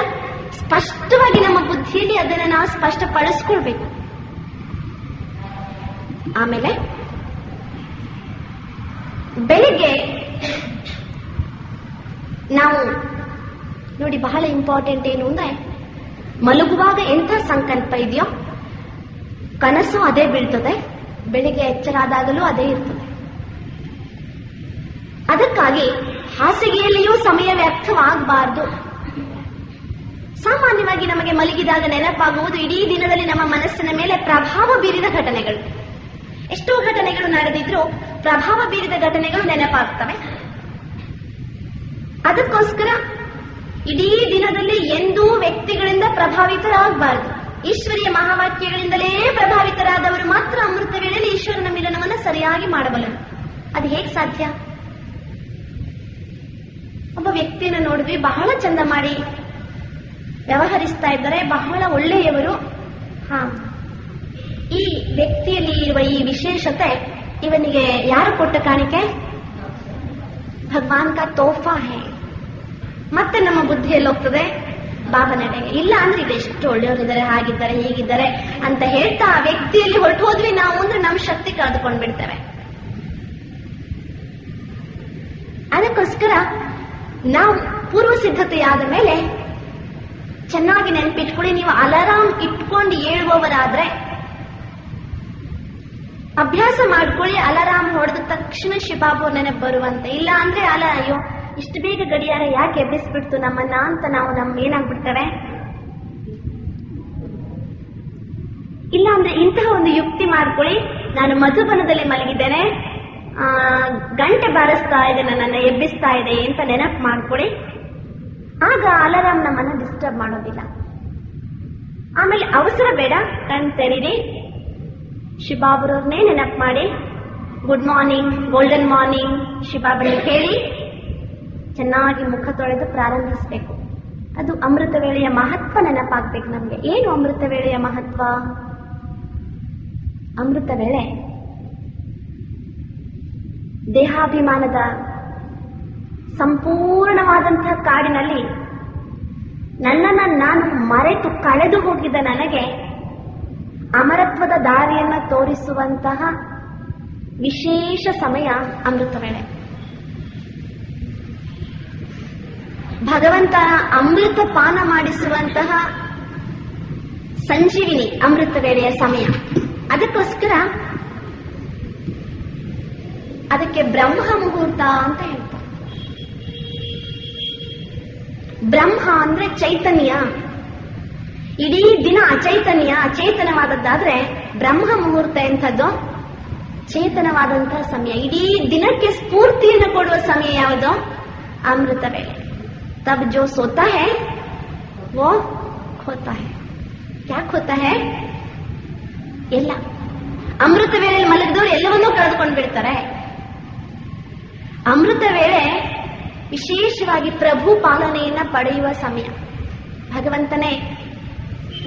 Speaker 1: ಸ್ಪಷ್ಟವಾಗಿ ನಮ್ಮ ಬುದ್ಧಿಯಲ್ಲಿ ಅದನ್ನು ನಾವು ಸ್ಪಷ್ಟಪಡಿಸ್ಕೊಳ್ಬೇಕು. ಆಮೇಲೆ ಬೆಳಿಗ್ಗೆ ನಾವು ನೋಡಿ, ಬಹಳ ಇಂಪಾರ್ಟೆಂಟ್ ಏನು ಅಂದ್ರೆ, ಮಲಗುವಾಗ ಎಂಥ ಸಂಕಲ್ಪ ಇದೆಯೋ ಕನಸು ಅದೇ ಬೀಳ್ತದೆ, ಬೆಳಿಗ್ಗೆ ಎಚ್ಚರಾದಾಗಲೂ ಅದೇ ಇರ್ತದೆ. ಅದಕ್ಕಾಗಿ ಹಾಸಿಗೆಯಲ್ಲಿಯೂ ಸಮಯ ವ್ಯರ್ಥವಾಗಬಾರದು. ಸಾಮಾನ್ಯವಾಗಿ ನಮಗೆ ಮಲಗಿದಾಗ ನೆನಪಾಗುವುದು ಇಡೀ ದಿನದಲ್ಲಿ ನಮ್ಮ ಮನಸ್ಸಿನ ಮೇಲೆ ಪ್ರಭಾವ ಬೀರಿದ ಘಟನೆಗಳು. ಎಷ್ಟೋ ಘಟನೆಗಳು ನಡೆದಿದ್ರು ಪ್ರಭಾವ ಬೀರಿದ ಘಟನೆಗಳು ನೆನಪಾಗ್ತವೆ. ಅದಕ್ಕೋಸ್ಕರ ಇಡೀ ದಿನದಲ್ಲಿ ಎಂದೂ ವ್ಯಕ್ತಿಗಳಿಂದ ಪ್ರಭಾವಿತರಾಗಬಾರದು. ಈಶ್ವರಿಯ ಮಹಾವಾಕ್ಯಗಳಿಂದಲೇ ಪ್ರಭಾವಿತರಾದವರು ಮಾತ್ರ ಅಮೃತ ವೇಳೆಯಲ್ಲಿ ಈಶ್ವರನ ಮಿಲನವನ್ನು ಸರಿಯಾಗಿ ಮಾಡಬಲ್ಲರು. ಅದು ಹೇಗೆ ಸಾಧ್ಯ? ಒಬ್ಬ ವ್ಯಕ್ತಿಯನ್ನು ನೋಡಿದ್ವಿ, ಬಹಳ ಚಂದ ಮಾಡಿ ವ್ಯವಹರಿಸ್ತಾ ಇದ್ದಾರೆ, ಬಹಳ ಒಳ್ಳೆಯವರು. ಈ ವ್ಯಕ್ತಿಯಲ್ಲಿ ಇರುವ ಈ ವಿಶೇಷತೆ ಇವನಿಗೆ ಯಾರು ಕೊಟ್ಟ ಕಾಣಿಕೆ? ಭಗವಾನ್ ಕಾ ತೋಫಾ ಹೇ. ಮತ್ತೆ ನಮ್ಮ ಬುದ್ಧಿಯಲ್ಲಿ ಹೋಗ್ತದೆ ಬಾಬಾ ನಡೆಗೆ. ಇಲ್ಲ ಅಂದ್ರೆ ಇದೆಷ್ಟು ಒಳ್ಳೆಯವರಿದ್ದಾರೆ, ಹಾಗಿದ್ದಾರೆ, ಹೀಗಿದ್ದಾರೆ ಅಂತ ಹೇಳ್ತಾ ಆ ವ್ಯಕ್ತಿಯಲ್ಲಿ ಹೊರಟು ಹೋದ್ವಿ ನಾವು ಅಂದ್ರೆ ನಮ್ಮ ಶಕ್ತಿ ಕಳೆದುಕೊಂಡು ಬಿಡ್ತೇವೆ. ಅದಕ್ಕೋಸ್ಕರ ನಾವು ಪೂರ್ವ ಸಿದ್ಧತೆಯಾದ ಮೇಲೆ ಚೆನ್ನಾಗಿ ನೆನಪಿಟ್ಕೊಳ್ಳಿ. ನೀವು ಅಲಾರಾಮ್ ಇಟ್ಕೊಂಡು ಏಳುವವರಾದ್ರೆ ಅಭ್ಯಾಸ ಮಾಡ್ಕೊಳ್ಳಿ. ಅಲಾರಾಮ್ ಹೊಡೆದ ತಕ್ಷಣ ಶಿವಬಾಬು ನೆನಪು ಬರುವಂತೆ. ಇಲ್ಲ ಅಂದ್ರೆ ಅಯ್ಯೋ ಇಷ್ಟು ಬೇಗ ಗಡಿಯಾರ ಯಾಕೆ ಎಬ್ಬಿಸ್ಬಿಡ್ತು ನಮ್ಮನ್ನ ಅಂತ ನಾವು ಏನಾಗ್ಬಿಡ್ತೇವೆ. ಇಲ್ಲ ಅಂದ್ರೆ ಇಂತಹ ಒಂದು ಯುಕ್ತಿ ಮಾಡ್ಕೊಳ್ಳಿ. ನಾನು ಮಧುಬನದಲ್ಲಿ ಮಲಗಿದ್ದೇನೆ, ಗಂಟೆ ಬಾರಿಸ್ತಾ ಇದೆ, ನನ್ನನ್ನು ಎಬ್ಬಿಸ್ತಾ ಇದೆ ಅಂತ ನೆನಪು ಮಾಡ್ಕೊಳ್ಳಿ. ಆಗ ಅಲಾರಾಮ್ ನಮ್ಮನ್ನ ಡಿಸ್ಟರ್ಬ್ ಮಾಡೋದಿಲ್ಲ. ಆಮೇಲೆ ಅವಸರ ಬೇಡ, ಕಣ್ ತೆರೀರಿ, ಶಿವಬಾಬರವ್ರನ್ನೇ ನೆನಪು ಮಾಡಿ ಗುಡ್ ಮಾರ್ನಿಂಗ್, ಗೋಲ್ಡನ್ ಮಾರ್ನಿಂಗ್ ಶಿವಬಾಬರನ್ನು ಹೇಳಿ ಚೆನ್ನಾಗಿ ಮುಖ ತೊಳೆದು ಪ್ರಾರಂಭಿಸಬೇಕು. ಅದು ಅಮೃತ ವೇಳೆಯ ಮಹತ್ವ ನೆನಪಾಗ್ಬೇಕು ನಮಗೆ. ಏನು ಅಮೃತ ವೇಳೆಯ ಮಹತ್ವ? ಅಮೃತ ವೇಳೆ ದೇಹಾಭಿಮಾನದ ಸಂಪೂರ್ಣವಾದಂತಹ ಕಾಡಿನಲ್ಲಿ ನನ್ನನ್ನು ನಾನು ಮರೆತು ಕಳೆದು ಹೋಗಿದ್ದ ನನಗೆ ಅಮರತ್ವದ ದಾರಿಯನ್ನು ತೋರಿಸುವಂತಹ ವಿಶೇಷ ಸಮಯ ಅಮೃತ ವೇಳೆ. ಭಗವಂತ ಅಮೃತ ಪಾನ ಮಾಡಿಸುವಂತಹ ಸಂಜೀವಿನಿ ಅಮೃತ ವೇಳೆಯ ಸಮಯ. ಅದಕ್ಕೋಸ್ಕರ ಅದಕ್ಕೆ ಬ್ರಹ್ಮ ಮುಹೂರ್ತ ಅಂತ ಹೇಳ್ತಾರೆ. ಬ್ರಹ್ಮ ಅಂದ್ರೆ ಚೈತನ್ಯ. ಇಡೀ ದಿನ ಅಚೈತನ್ಯ, ಅಚೇತನವಾದದ್ದಾದ್ರೆ ಬ್ರಹ್ಮ ಮುಹೂರ್ತ ಎಂಥದ್ದು? ಚೇತನವಾದಂತಹ ಸಮಯ. ಇಡೀ ದಿನಕ್ಕೆ ಸ್ಫೂರ್ತಿಯನ್ನು ಕೊಡುವ ಸಮಯ ಯಾವುದು? ಅಮೃತ ವೇಳೆ. तब जो सोता है वो खोता है. क्या खोता है? ಎಲ್ಲ. ಅಮೃತ ವೇಳೆಯಲ್ಲಿ ಮಲಗಿದವರು ಎಲ್ಲವನ್ನೂ ಕಳೆದುಕೊಂಡು ಬಿಡ್ತಾರೆ. ಅಮೃತ ವೇಳೆ ವಿಶೇಷವಾಗಿ ಪ್ರಭು ಪಾಲನೆಯನ್ನ ಪಡೆಯುವ ಸಮಯ. ಭಗವಂತನೇ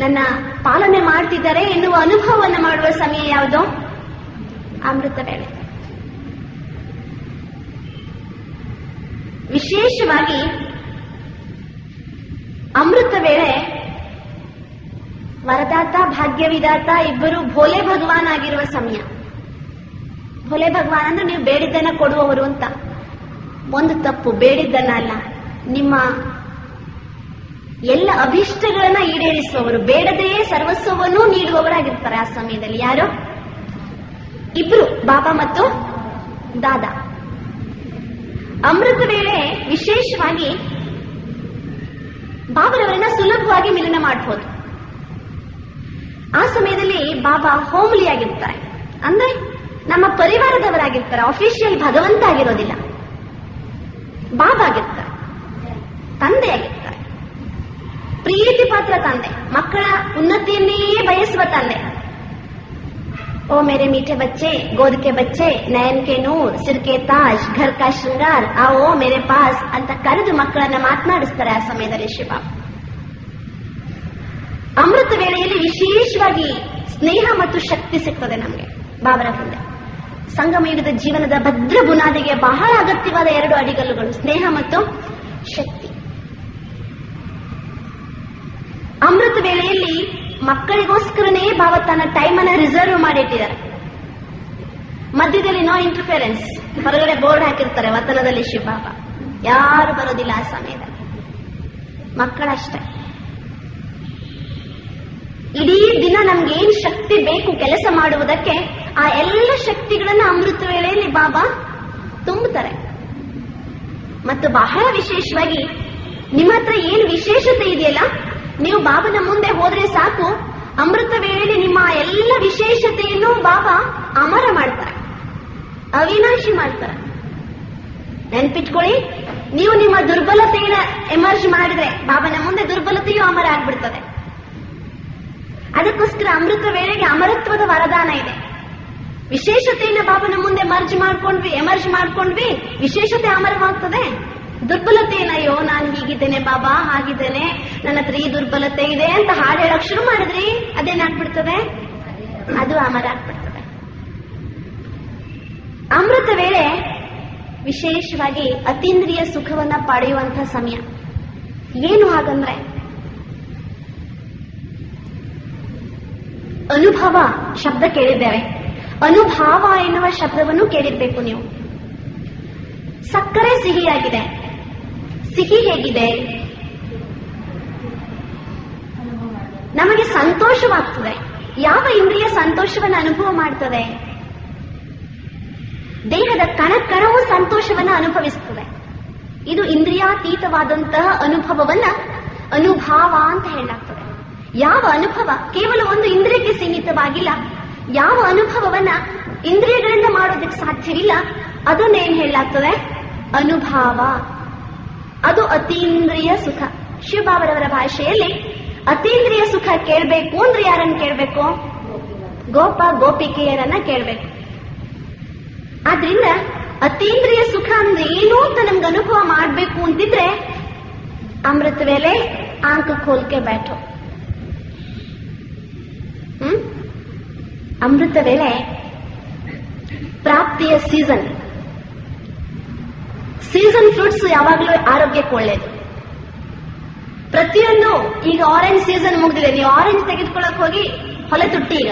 Speaker 1: ನನ್ನ ಪಾಲನೆ ಮಾಡ್ತಿದ್ದಾರೆ ಎನ್ನುವ ಅನುಭವವನ್ನು ಮಾಡುವ ಸಮಯ ಯಾವುದು? ಅಮೃತ ವೇಳೆ. ವಿಶೇಷವಾಗಿ ಅಮೃತ ವೇಳೆ ವರದಾತ ಭಾಗ್ಯವಿದಾತ ಇಬ್ಬರು ಭೋಲೆ ಭಗವಾನ್ ಆಗಿರುವ ಸಮಯ. ಭೋಲೆ ಭಗವಾನ್ ಅಂದ್ರೆ ನೀವು ಬೇಡಿದ್ದನ್ನ ಕೊಡುವವರು ಅಂತ. ಒಂದು ತಪ್ಪು, ಬೇಡಿದ್ದನ್ನ ಅಲ್ಲ, ನಿಮ್ಮ ಎಲ್ಲ ಅಭಿಷ್ಟಗಳನ್ನ ಈಡೇರಿಸುವವರು, ಬೇಡದೆಯೇ ಸರ್ವಸ್ವವನ್ನೂ ನೀಡುವವರಾಗಿರ್ತಾರೆ ಆ ಸಮಯದಲ್ಲಿ. ಯಾರು? ಇಬ್ರು, ಬಾಬಾ ಮತ್ತು ದಾದಾ. ಅಮೃತ ವೇಳೆ ವಿಶೇಷವಾಗಿ ಬಾಬರವರನ್ನ ಸುಲಭವಾಗಿ ಮಿಲನ ಮಾಡಬಹುದು. ಆ ಸಮಯದಲ್ಲಿ ಬಾಬಾ ಹೋಮ್ಲಿ ಆಗಿರ್ತಾರೆ, ಅಂದ್ರೆ ನಮ್ಮ ಪರಿವಾರದವರಾಗಿರ್ತಾರೆ. ಅಫಿಷಿಯಲ್ ಭಗವಂತ ಆಗಿರೋದಿಲ್ಲ, ಬಾಬಾ ಆಗಿರ್ತಾರೆ, ತಂದೆ ಆಗಿರ್ತಾರೆ. ಪ್ರೀತಿ ಪಾತ್ರ ತಂದೆ, ಮಕ್ಕಳ ಉನ್ನತಿಯನ್ನೇ ಬಯಸುವ ತಂದೆ. ಓ ಮೇರೆ ಮೀಠೆ ಬಚ್ಚೆ, ಗೋದ್ ಕೆ ಬಚ್ಚೆ, ನಯನ್ ಕೆ ನೂರ್, ಸಿರ್ ಕೆ ತಾಜ್, ಘರ್ ಕಾ ಶೃಂಗಾರ್, ಆವೋ ಮೇರೆ ಪಾಸ್ ಅಂತ ಕರೆದು ಮಕ್ಕಳನ್ನ ಮಾತನಾಡಿಸ್ತಾರೆ ಆ ಸಮಯದಲ್ಲಿ ಶಿವಬಾಬಾ. ಅಮೃತ ವೇಳೆಯಲ್ಲಿ ವಿಶೇಷವಾಗಿ ಸ್ನೇಹ ಮತ್ತು ಶಕ್ತಿ ಸಿಗ್ತದೆ ನಮಗೆ ಬಾಬರ ಮುಂದೆ. ಸಂಗಮಯುಗದ ಜೀವನದ ಭದ್ರ ಬುನಾದಿಗೆ ಬಹಳ ಅಗತ್ಯವಾದ 2 ಅಡಿಗಲ್ಲುಗಳು, ಸ್ನೇಹ ಮತ್ತು ಶಕ್ತಿ. ಅಮೃತ ವೇಳೆಯಲ್ಲಿ ಮಕ್ಕಳಿಗೋಸ್ಕರನೇ ಬಾಬಾ ತನ್ನ ಟೈಮ್ ಅನ್ನ ರಿಸರ್ವ್ ಮಾಡಿಟ್ಟಿದ್ದಾರೆ. ಮಧ್ಯದಲ್ಲಿ ನೋ ಇಂಟರ್ಫಿಯರೆನ್ಸ್, ಹೊರಗಡೆ ಬೋರ್ಡ್ ಹಾಕಿರ್ತಾರೆ ವತನದಲ್ಲಿ ಶಿವಬಾಬಾ, ಯಾರು ಬರೋದಿಲ್ಲ ಆ ಸಮಯದಲ್ಲಿ, ಮಕ್ಕಳಷ್ಟೇ. ಇಡೀ ದಿನ ನಮ್ಗೆ ಏನ್ ಶಕ್ತಿ ಬೇಕು ಕೆಲಸ ಮಾಡುವುದಕ್ಕೆ, ಆ ಎಲ್ಲ ಶಕ್ತಿಗಳನ್ನ ಅಮೃತ ವೇಳೆಯಲ್ಲಿ ಬಾಬಾ ತುಂಬುತ್ತಾರೆ. ಮತ್ತು ಬಹಳ ವಿಶೇಷವಾಗಿ ನಿಮ್ಮ ಹತ್ರ ಏನು ವಿಶೇಷತೆ ಇದೆಯಲ್ಲ, ನೀವು ಬಾಬನ ಮುಂದೆ ಹೋದ್ರೆ ಸಾಕು, ಅಮೃತ ವೇಳೆಯಲ್ಲಿ ನಿಮ್ಮ ಎಲ್ಲ ವಿಶೇಷತೆಯನ್ನು ಬಾಬಾ ಅಮರ ಮಾಡ್ತಾರೆ, ಅವಿನಾಶಿ ಮಾಡ್ತಾರೆ. ನೆನ್ಪಿಟ್ಕೊಳ್ಳಿ, ನೀವು ನಿಮ್ಮ ದುರ್ಬಲತೆಯಿಂದ ಎಮರ್ಜ್ ಮಾಡಿದ್ರೆ ಬಾಬನ ಮುಂದೆ ದುರ್ಬಲತೆಯೂ ಅಮರ ಆಗ್ಬಿಡ್ತದೆ. ಅದಕ್ಕೋಸ್ಕರ ಅಮೃತ ವೇಳೆಗೆ ಅಮರತ್ವದ ವರದಾನ ಇದೆ. ವಿಶೇಷತೆಯನ್ನು ಬಾಬನ ಮುಂದೆ ಎಮರ್ಜ್ ಮಾಡ್ಕೊಂಡ್ವಿ, ವಿಶೇಷತೆ ಅಮರವಾಗ್ತದೆ. ದುರ್ಬಲತೆಯನ್ನು, ಅಯ್ಯೋ ನಾನು ಹೀಗಿದ್ದೇನೆ ಬಾಬಾ, ಹಾಗಿದ್ದೇನೆ, ನನ್ನ ಹತ್ರ ಈ ದುರ್ಬಲತೆ ಇದೆ ಅಂತ ಹಾಡು ಹೇಳಕ್ ಶುರು ಮಾಡಿದ್ರಿ, ಅದೇನಾಗ್ಬಿಡ್ತದೆ? ಅದು ಅಮರ ಆಗ್ಬಿಡ್ತದೆ. ಅಮೃತ ವೇಳೆ ವಿಶೇಷವಾಗಿ ಅತೀಂದ್ರಿಯ ಸುಖವನ್ನ ಪಡೆಯುವಂತಹ ಸಮಯ. ಏನು ಹಾಗಂದ್ರೆ, ಅನುಭವ ಶಬ್ದ ಕೇಳಿದ್ದೇವೆ, ಅನುಭಾವ ಎನ್ನುವ ಶಬ್ದವನ್ನು ಕೇಳಿರ್ಬೇಕು ನೀವು. ಸಕ್ಕರೆ ಸಿಹಿಯಾಗಿದೆ, ಸಿಹಿ ಹೇಗಿದೆ? ನಮಗೆ ಸಂತೋಷವಾಗ್ತದೆ. ಯಾವ ಇಂದ್ರಿಯ ಸಂತೋಷವನ್ನು ಅನುಭವ ಮಾಡ್ತದೆ? ದೇಹದ ಕಣಕಣವು ಸಂತೋಷವನ್ನು ಅನುಭವಿಸುತ್ತದೆ. ಇದು ಇಂದ್ರಿಯಾತೀತವಾದಂತಹ ಅನುಭವವನ್ನ ಅನುಭಾವ ಅಂತ ಹೇಳಲಾಗ್ತದೆ. ಯಾವ ಅನುಭವ ಕೇವಲ ಒಂದು ಇಂದ್ರಿಯಕ್ಕೆ ಸೀಮಿತವಾಗಿಲ್ಲ, ಯಾವ ಅನುಭವವನ್ನ ಇಂದ್ರಿಯಗಳಿಂದ ಮಾಡೋದಕ್ಕೆ ಸಾಧ್ಯವಿಲ್ಲ, ಅದನ್ನೇನ್ ಹೇಳಲಾಗ್ತದೆ? ಅನುಭಾವ. ಅದು ಅತೀಂದ್ರಿಯ ಸುಖ. ಶಿವಬಾಬರವರ ಭಾಷೆಯಲ್ಲಿ ಅತೀಂದ್ರಿಯ ಸುಖ ಕೇಳಬೇಕು ಅಂದ್ರೆ ಯಾರನ್ನ ಕೇಳಬೇಕು? ಗೋಪ ಗೋಪಿಕೆಯರನ್ನ ಕೇಳಬೇಕು. ಆದ್ರಿಂದ ಅತೀಂದ್ರಿಯ ಸುಖ ಅಂದ್ರೆ ಏನು ಅಂತ ನಮ್ಗೆ ಅನುಭವ ಮಾಡಬೇಕು ಅಂತಿದ್ರೆ ಅಮೃತ ವೇಳೆ ಆಂಕ ಖೋಲ್ಕೆ ಬ್ಯಾಠೋ. ಅಮೃತ ವೇಳೆ ಪ್ರಾಪ್ತಿಯ ಸೀಸನ್. ಫ್ರೂಟ್ಸ್ ಯಾವಾಗಲೂ ಆರೋಗ್ಯಕ್ಕೆ ಒಳ್ಳೇದು. ಪ್ರತಿಯೊಂದು, ಈಗ ಆರೆಂಜ್ ಸೀಸನ್ ಮುಗಿದಿದೆ, ನೀವು ಆರೆಂಜ್ ತೆಗೆದುಕೊಳ್ಳಕ್ ಹೋಗಿ ಹೊಲೆ ತುಟ್ಟಿ. ಈಗ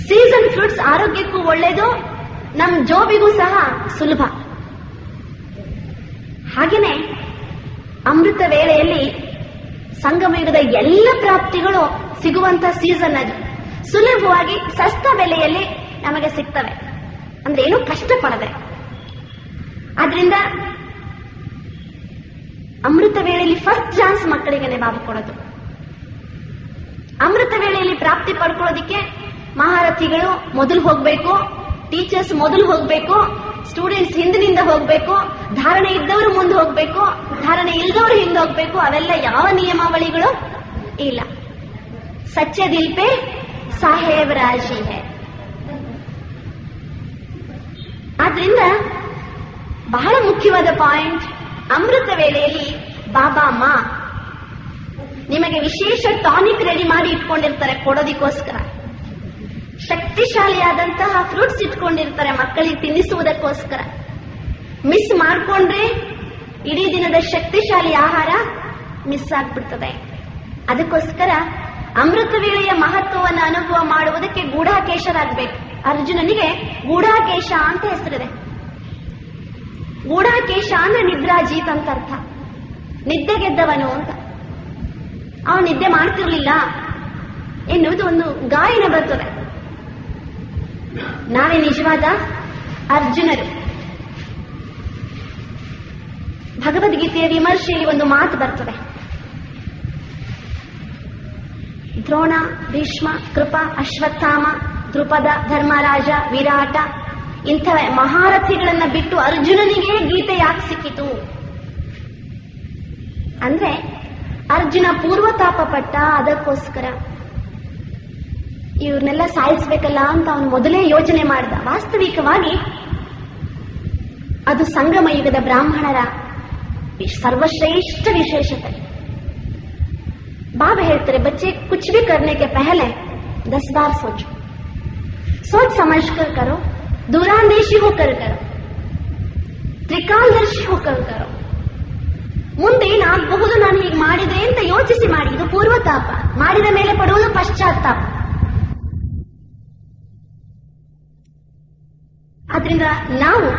Speaker 1: ಸೀಸನ್ ಫ್ರೂಟ್ಸ್ ಆರೋಗ್ಯಕ್ಕೂ ಒಳ್ಳೇದು, ನಮ್ ಜೋಬಿಗೂ ಸಹ ಸುಲಭ. ಹಾಗೇನೆ ಅಮೃತ ವೇಳೆಯಲ್ಲಿ ಸಂಗಮಯುಗದ ಎಲ್ಲ ಪ್ರಾಪ್ತಿಗಳು ಸಿಗುವಂತ ಸೀಸನ್ ಅದು. ಸುಲಭವಾಗಿ ಸಸ್ತ ಬೆಲೆಯಲ್ಲಿ ನಮಗೆ ಸಿಗ್ತವೆ, ಅಂದ್ರೆ ಏನು ಕಷ್ಟಪಡದೆ. ಆದ್ರಿಂದ ಅಮೃತ ವೇಳೆಯಲ್ಲಿ ಫಸ್ಟ್ ಚಾನ್ಸ್ ಮಕ್ಕಳಿಗೆ ಬಾಬು ಕೊಡೋದು. ಅಮೃತ ವೇಳೆಯಲ್ಲಿ ಪ್ರಾಪ್ತಿ ಪಡ್ಕೊಳ್ಳೋದಿಕ್ಕೆ ಮಹಾರಥಿಗಳು ಮೊದಲು ಹೋಗ್ಬೇಕು, ಟೀಚರ್ಸ್ ಮೊದಲು ಹೋಗ್ಬೇಕು, ಸ್ಟೂಡೆಂಟ್ಸ್ ಹಿಂದಿನಿಂದ ಹೋಗ್ಬೇಕು, ಧಾರಣೆ ಇದ್ದವರು ಮುಂದೆ ಹೋಗ್ಬೇಕು, ಧಾರಣೆ ಇಲ್ಲದವರು ಹಿಂದೆ ಹೋಗ್ಬೇಕು. ಅವೆಲ್ಲ ಯಾವ ನಿಯಮಾವಳಿಗಳು ಇಲ್ಲ. ಸಚ್ಚೆ ದಿಲ್ ಪೆ ಸಾಹೇಬ್ ರಾಜಿ ಹೈ. ಆದ್ರಿಂದ ಬಹಳ ಮುಖ್ಯವಾದ ಪಾಯಿಂಟ್, ಅಮೃತ ವೇಳೆಯಲ್ಲಿ ಬಾಬಾ ಮಾ ನಿಮಗೆ ವಿಶೇಷ ಟಾನಿಕ್ ರೆಡಿ ಮಾಡಿ ಇಟ್ಕೊಂಡಿರ್ತಾರೆ ಕೊಡೋದಿಕ್ಕೋಸ್ಕರ. ಶಕ್ತಿಶಾಲಿಯಾದಂತಹ ಫ್ರೂಟ್ಸ್ ಇಟ್ಕೊಂಡಿರ್ತಾರೆ ಮಕ್ಕಳಿಗೆ ತಿನ್ನಿಸುವುದಕ್ಕೋಸ್ಕರ. ಮಿಸ್ ಮಾಡಿಕೊಂಡ್ರೆ ಇಡೀ ದಿನದ ಶಕ್ತಿಶಾಲಿ ಆಹಾರ ಮಿಸ್ ಆಗ್ಬಿಡ್ತದೆ. ಅದಕ್ಕೋಸ್ಕರ ಅಮೃತ ವೇಳೆಯ ಮಹತ್ವವನ್ನು ಅನುಭವ ಮಾಡುವುದಕ್ಕೆ ಗೂಢಾಕೇಶರಾಗಬೇಕು. ಅರ್ಜುನನಿಗೆ ಗೂಢಾಕೇಶ ಅಂತ ಹೆಸರಿದೆ. ಗೂಢಾಕೇಶ ಅಂದ್ರೆ ನಿದ್ರಾಜೀತ್ ಅಂತ ಅರ್ಥ, ನಿದ್ದೆ ಗೆದ್ದವನು ಅಂತ. ಅವನು ನಿದ್ದೆ ಮಾಡ್ತಿರ್ಲಿಲ್ಲ ಎನ್ನುವುದು ಒಂದು ಗಾಯನ ಬರ್ತದೆ. ನಾವೇ ನಿಜವಾದ ಅರ್ಜುನರು. ಭಗವದ್ಗೀತೆಯ ವಿಮರ್ಶೆಯಲ್ಲಿ ಒಂದು ಮಾತು ಬರ್ತದೆ, ದ್ರೋಣ, ಭೀಷ್ಮ, ಕೃಪ, ಅಶ್ವತ್ಥಾಮ, ದ್ರುಪದ, ಧರ್ಮರಾಜ, ವಿರಾಟ ಇಂಥ ಮಹಾರಥಿಗಳನ್ನ ಬಿಟ್ಟು ಅರ್ಜುನನಿಗೆ ಗೀತೆ ಯಾಕೆ ಸಿಕ್ಕಿತು ಅಂದ್ರೆ ಅರ್ಜುನ ಪೂರ್ವತಾಪ ಪಟ್ಟ. ಅದಕ್ಕೋಸ್ಕರ ಇವ್ರನ್ನೆಲ್ಲ ಸಾಯಿಸ್ಬೇಕಲ್ಲ ಅಂತ ಅವನು ಮೊದಲೇ ಯೋಚನೆ ಮಾಡಿದ. ವಾಸ್ತವಿಕವಾಗಿ ಅದು ಸಂಗಮ ಯುಗದ ಬ್ರಾಹ್ಮಣರ ಸರ್ವಶ್ರೇಷ್ಠ ವಿಶೇಷತೆ. बाबा ಹೇಳ್ತಾರೆ, बच्चे कुछ भी करने के पहले 10 बार सोचो, सोच समझ कर करो, दूरांदेशी होकर करो, त्रिकालदर्शी होकर करो. ಮುಂದೆ ಏನಾಗಬಹುದು ನಾನು ಹೀಗೆ ಮಾಡಿದೆ ಅಂತ ಯೋಚಿಸಿ ಮಾಡಿ. ಇದು ಪೂರ್ವತಾಪ. ಮಾಡಿದ ಮೇಲೆ ಪಡುವುದು ಪಶ್ಚಾತ್ತಾಪ. ಆದ್ರಿಂದ ನಾವು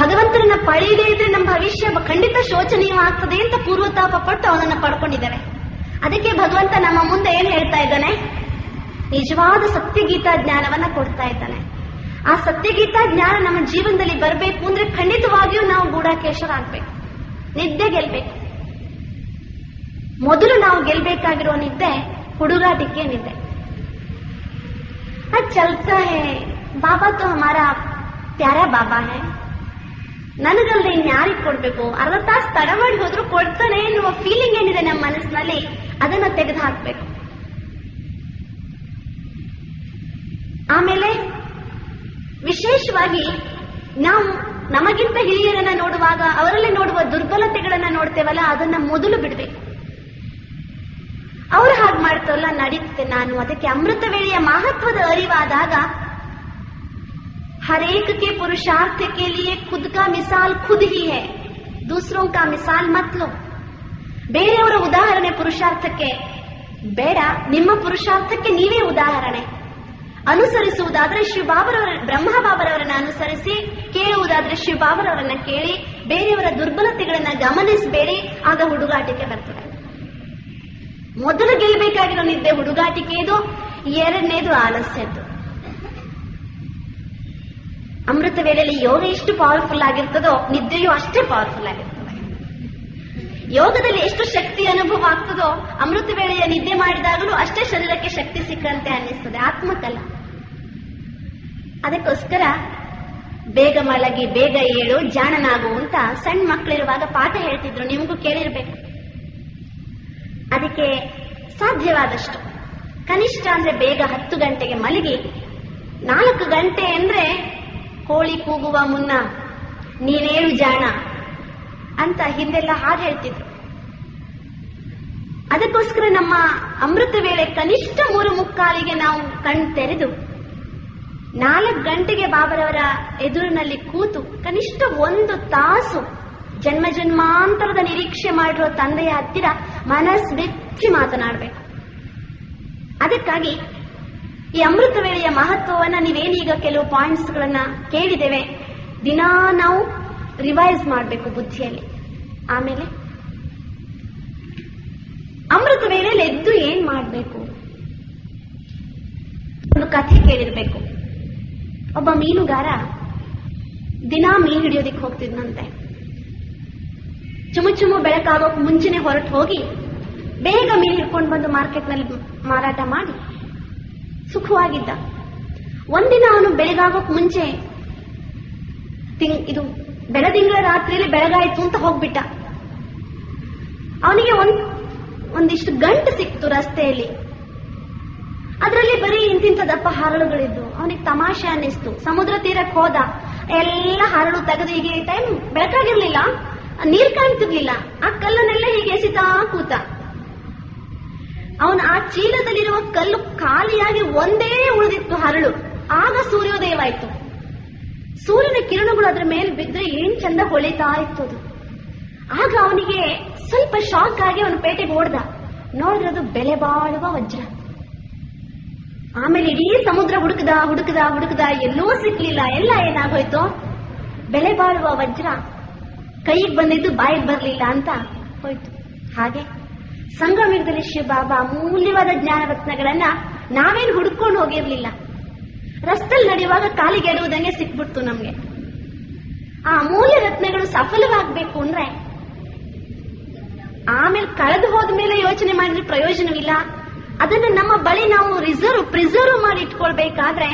Speaker 1: ಭಗವಂತನನ್ನ ಪಡೆಯದೇ ಇದ್ರೆ ನಮ್ಮ ಭವಿಷ್ಯ ಖಂಡಿತ ಶೋಚನೀಯವಾಗ್ತದೆ ಅಂತ ಪೂರ್ವತಾಪ ಪಟ್ಟು ಅವನನ್ನ ಪಡ್ಕೊಂಡಿದ್ದಾರೆ. ಅದಕ್ಕೆ ಭಗವಂತ ನಮ್ಮ ಮುಂದೆ ಏನ್ ಹೇಳ್ತಾ ಇದ್ದಾನೆ, ನಿಜವಾದ ಸತ್ಯಗೀತಾ ಜ್ಞಾನವನ್ನ ಕೊಡ್ತಾ ಇದ್ದಾನೆ. ಆ ಸತ್ಯಗೀತಾ ಜ್ಞಾನ ನಮ್ಮ ಜೀವನದಲ್ಲಿ ಬರಬೇಕು ಅಂದ್ರೆ ಖಂಡಿತವಾಗಿಯೂ ನಾವು ಗೂಢಾಕೇಶರಾಗಬೇಕು, ನಿದ್ದೆ ಗೆಲ್ಬೇಕು. ಮೊದಲು ನಾವು ಗೆಲ್ಬೇಕಾಗಿರೋ ನಿದ್ದೆ ಹುಡುಗಾಟಿಕೆ ನಿದ್ದೆ. ಅದು ಚಲ್ತಾ ಹೇ, ಬಾಬಾ ತೋ ಹಮಾರಾ ಪ್ಯಾರಾ ಬಾಬಾ ಹೇ, ನನಗಲ್ದೆ ಇನ್ಯಾರಿಗೆ ಕೊಡ್ಬೇಕು, ಅರ್ಧ ತಾಸು ತಡ ಮಾಡಿ ಹೋದ್ರು ಕೊಡ್ತಾನೆ ಎನ್ನುವ ಫೀಲಿಂಗ್ ಏನಿದೆ ನಮ್ಮ ಮನಸ್ಸಿನಲ್ಲಿ ಅದನ್ನ ತೆಗೆದು ಹಾಕ್ಬೇಕು. ಆಮೇಲೆ ವಿಶೇಷವಾಗಿ ನಾವು ನಮಗಿಂತ ಹಿರಿಯರನ್ನ ನೋಡುವಾಗ ಅವರಲ್ಲಿ ನೋಡುವ ದುರ್ಬಲತೆಗಳನ್ನ ನೋಡ್ತೇವಲ್ಲ, ಅದನ್ನ ಮೊದಲು ಬಿಡ್ಬೇಕು. ಅವ್ರು ಹಾಗೆ ಮಾಡ್ತಾರಲ್ಲ ನಡೀತದೆ ನಾನು. ಅದಕ್ಕೆ ಅಮೃತ ವೇಳೆಯ ಮಹತ್ವದ ಅರಿವಾದಾಗ हर एक के पुरुषार्थ के लिए खुद का मिसाल खुद ही है, दूसरों का मिसाल मत लो. ಬೇರೆಯವರ ಉದಾಹರಣೆ ಪುರುಷಾರ್ಥಕ್ಕೆ ಬೇಡ, ನಿಮ್ಮ ಪುರುಷಾರ್ಥಕ್ಕೆ ನೀವೇ ಉದಾಹರಣೆ. ಅನುಸರಿಸುವುದಾದ್ರೆ ಬ್ರಹ್ಮ ಬಾಬರವರನ್ನ ಅನುಸರಿಸಿ, ಕೇಳುವುದಾದ್ರೆ ಶಿವಬಾಬರವರನ್ನ ಕೇಳಿ, ಬೇರೆಯವರ ದುರ್ಬಲತೆಗಳನ್ನ ಗಮನಿಸಬೇಡಿ. ಆಗ ಹುಡುಗಾಟಿಕೆ ಬರ್ತದೆ. ಮೊದಲು ಗೆಲ್ಲಬೇಕಾಗಿರೋ ನಿದ್ದೆ ಹುಡುಗಾಟಿಕೆಯದು, ಎರಡನೇದು ಆಲಸ್ಯದ್ದು. ಅಮೃತ ವೇಳೆಯಲ್ಲಿ ಯೋಗ ಎಷ್ಟು ಪವರ್ಫುಲ್ ಆಗಿರ್ತದೋ ನಿದ್ದೆಯೂ ಅಷ್ಟೇ ಪವರ್ಫುಲ್ ಆಗಿರ್ತದೆ. ಯೋಗದಲ್ಲಿ ಎಷ್ಟು ಶಕ್ತಿ ಅನುಭವ ಆಗ್ತದೋ ಅಮೃತ ವೇಳೆಯ ನಿದ್ದೆ ಮಾಡಿದಾಗಲೂ ಅಷ್ಟೇ ಶರೀರಕ್ಕೆ ಶಕ್ತಿ ಸಿಕ್ಕಂತೆ ಅನ್ನಿಸ್ತದೆ, ಆತ್ಮಕ್ಕಲ್ಲ. ಅದಕ್ಕೋಸ್ಕರ ಬೇಗ ಮಲಗಿ ಬೇಗ ಏಳು ಜಾಣನಾಗು ಅಂತ ಸಣ್ಣ ಮಕ್ಕಳಿರುವಾಗ ಪಾಠ ಹೇಳ್ತಿದ್ರು, ನಿಮಗೂ ಕೇಳಿರ್ಬೇಕು. ಅದಕ್ಕೆ ಸಾಧ್ಯವಾದಷ್ಟು ಕನಿಷ್ಠ ಅಂದ್ರೆ ಬೇಗ 10 ಗಂಟೆಗೆ ಮಲಗಿ 4 ಗಂಟೆ ಅಂದ್ರೆ ಕೋಳಿ ಕೂಗುವ ಮುನ್ನ ನೀನೇಳು ಜಾಣ ಅಂತ ಹಿಂದೆಲ್ಲ ಹಾಡು ಹೇಳ್ತಿದ್ರು. ಅದಕ್ಕೋಸ್ಕರ ನಮ್ಮ ಅಮೃತ ವೇಳೆ ಕನಿಷ್ಠ 3:45 ನಾವು ಕಣ್ ತೆರೆದು 4 ಗಂಟೆಗೆ ಬಾಬರವರ ಎದುರಿನಲ್ಲಿ ಕೂತು ಕನಿಷ್ಠ 1 ತಾಸು ಜನ್ಮ ಜನ್ಮಾಂತರದ ನಿರೀಕ್ಷೆ ಮಾಡಿರೋ ತಂದೆಯ ಹತ್ತಿರ ಮನಸ್ಸು ಬಿಚ್ಚಿ ಮಾತನಾಡಬೇಕು. ಅದಕ್ಕಾಗಿ ಈ ಅಮೃತ ವೇಳೆಯ ಮಹತ್ವವನ್ನ ನೀವೇನೀಗ ಕೆಲವು ಪಾಯಿಂಟ್ಸ್ ಗಳನ್ನ ಕೇಳಿದ್ದೇವೆ, ದಿನಾ ನಾವು ರಿವೈಸ್ ಮಾಡಬೇಕು ಬುದ್ಧಿಯಲ್ಲಿ. ಆಮೇಲೆ ಅಮೃತ ವೇಳೆಯಲ್ಲಿ ಎದ್ದು ಏನ್ ಮಾಡಬೇಕು, ಒಂದು ಕಥೆ ಕೇಳಿರ್ಬೇಕು. ಒಬ್ಬ ಮೀನುಗಾರ ದಿನಾ ಮೀನು ಹಿಡಿಯೋದಿಕ್ ಹೋಗ್ತಿದ್ನಂತೆ. ಚುಮು ಬೆಳಕಾಗೋಕ್ ಮುಂಚೆನೆ ಹೊರಟು ಹೋಗಿ ಬೇಗ ಮೀನು ಹಿಡ್ಕೊಂಡು ಬಂದು ಮಾರ್ಕೆಟ್ನಲ್ಲಿ ಮಾರಾಟ ಮಾಡಿ ಸುಖವಾಗಿದ್ದ. ಒಂದಿನ ಅವನು ಬೆಳಗಾಗೋಕ್ ಮುಂಚೆ ಇದು ಬೆಳದಿಂಗಳ ರಾತ್ರಿಯಲ್ಲಿ ಬೆಳಗಾಯ್ತು ಅಂತ ಹೋಗ್ಬಿಟ್ಟ. ಅವನಿಗೆ ಒಂದಿಷ್ಟು ಗಂಟು ಸಿಕ್ತು ರಸ್ತೆಯಲ್ಲಿ. ಅದರಲ್ಲಿ ಬರೀ ಇಂತಿಂತ ದಪ್ಪ ಹರಳುಗಳಿದ್ದು. ಅವನಿಗೆ ತಮಾಷೆ ಅನ್ನಿಸ್ತು. ಸಮುದ್ರ ತೀರಕ್ಕೆ ಹೋದ, ಎಲ್ಲ ಹರಳು ತೆಗೆದು, ಹೀಗೆ ಟೈಮ್ ಬೆಳಕಾಗಿರ್ಲಿಲ್ಲ, ನೀರ್ ಕಾಣ್ತಿರ್ಲಿಲ್ಲ, ಆ ಕಲ್ಲನ್ನೆಲ್ಲ ಹೀಗೆ ಎಸಿತಾ ಕೂತ. ಅವನ ಆ ಚೀಲದಲ್ಲಿರುವ ಕಲ್ಲು ಖಾಲಿಯಾಗಿ ಒಂದೇ ಉಳಿದಿತ್ತು ಹರಳು. ಆಗ ಸೂರ್ಯೋದಯವಾಯ್ತು. ಸೂರ್ಯನ ಕಿರಣಗಳು ಅದ್ರ ಮೇಲೆ ಬಿದ್ದರೆ ಏನ್ ಚಂದ ಹೊಳಿತಾ ಇತ್ತು ಅದು. ಆಗ ಅವನಿಗೆ ಸ್ವಲ್ಪ ಶಾಕ್ ಆಗಿ ಅವನು ಪೇಟೆಗೆ ಓಡ್ದ. ನೋಡಿದ್ರೆ ಅದು ಬೆಲೆ ಬಾಳುವ ವಜ್ರ. ಆಮೇಲೆ ಇಡೀ ಸಮುದ್ರ ಹುಡುಕದ ಹುಡುಕದ ಹುಡುಕದ, ಎಲ್ಲೂ ಸಿಕ್ಲಿಲ್ಲ. ಎಲ್ಲ ಏನಾಗೋಯ್ತು, ಬೆಲೆ ಬಾಳುವ ವಜ್ರ ಕೈಗೆ ಬಂದಿದ್ದು ಬಾಯಿಗೆ ಬರ್ಲಿಲ್ಲ ಅಂತ ಹೋಯ್ತು. ಹಾಗೆ ಸಂಗಮಯುಗದಲ್ಲಿ ಶಿವಬಾಬಾ ಅಮೂಲ್ಯವಾದ ಜ್ಞಾನ ರತ್ನಗಳನ್ನ ನಾವೇನು ಹುಡುಕೊಂಡು ಹೋಗಿರ್ಲಿಲ್ಲ. ರಸ್ತೆಯಲ್ಲಿ ನಡೆಯುವಾಗ ಕಾಲಿಗೆ ಎಡುವುದಂಗೆ ಸಿಕ್ಬಿಡ್ತು ನಮ್ಗೆ. ಆ ಅಮೂಲ್ಯ ರತ್ನಗಳು ಸಫಲವಾಗಬೇಕು ಅಂದ್ರೆ ಆಮೇಲೆ ಕಳೆದು ಹೋದ್ಮೇಲೆ ಯೋಚನೆ ಮಾಡಿದ್ರೆ ಪ್ರಯೋಜನವಿಲ್ಲ. ಅದನ್ನು ನಮ್ಮ ಬಳಿ ನಾವು ಪ್ರಿಸರ್ವ್ ಮಾಡಿ ಇಟ್ಕೊಳ್ಬೇಕಾದ್ರೆ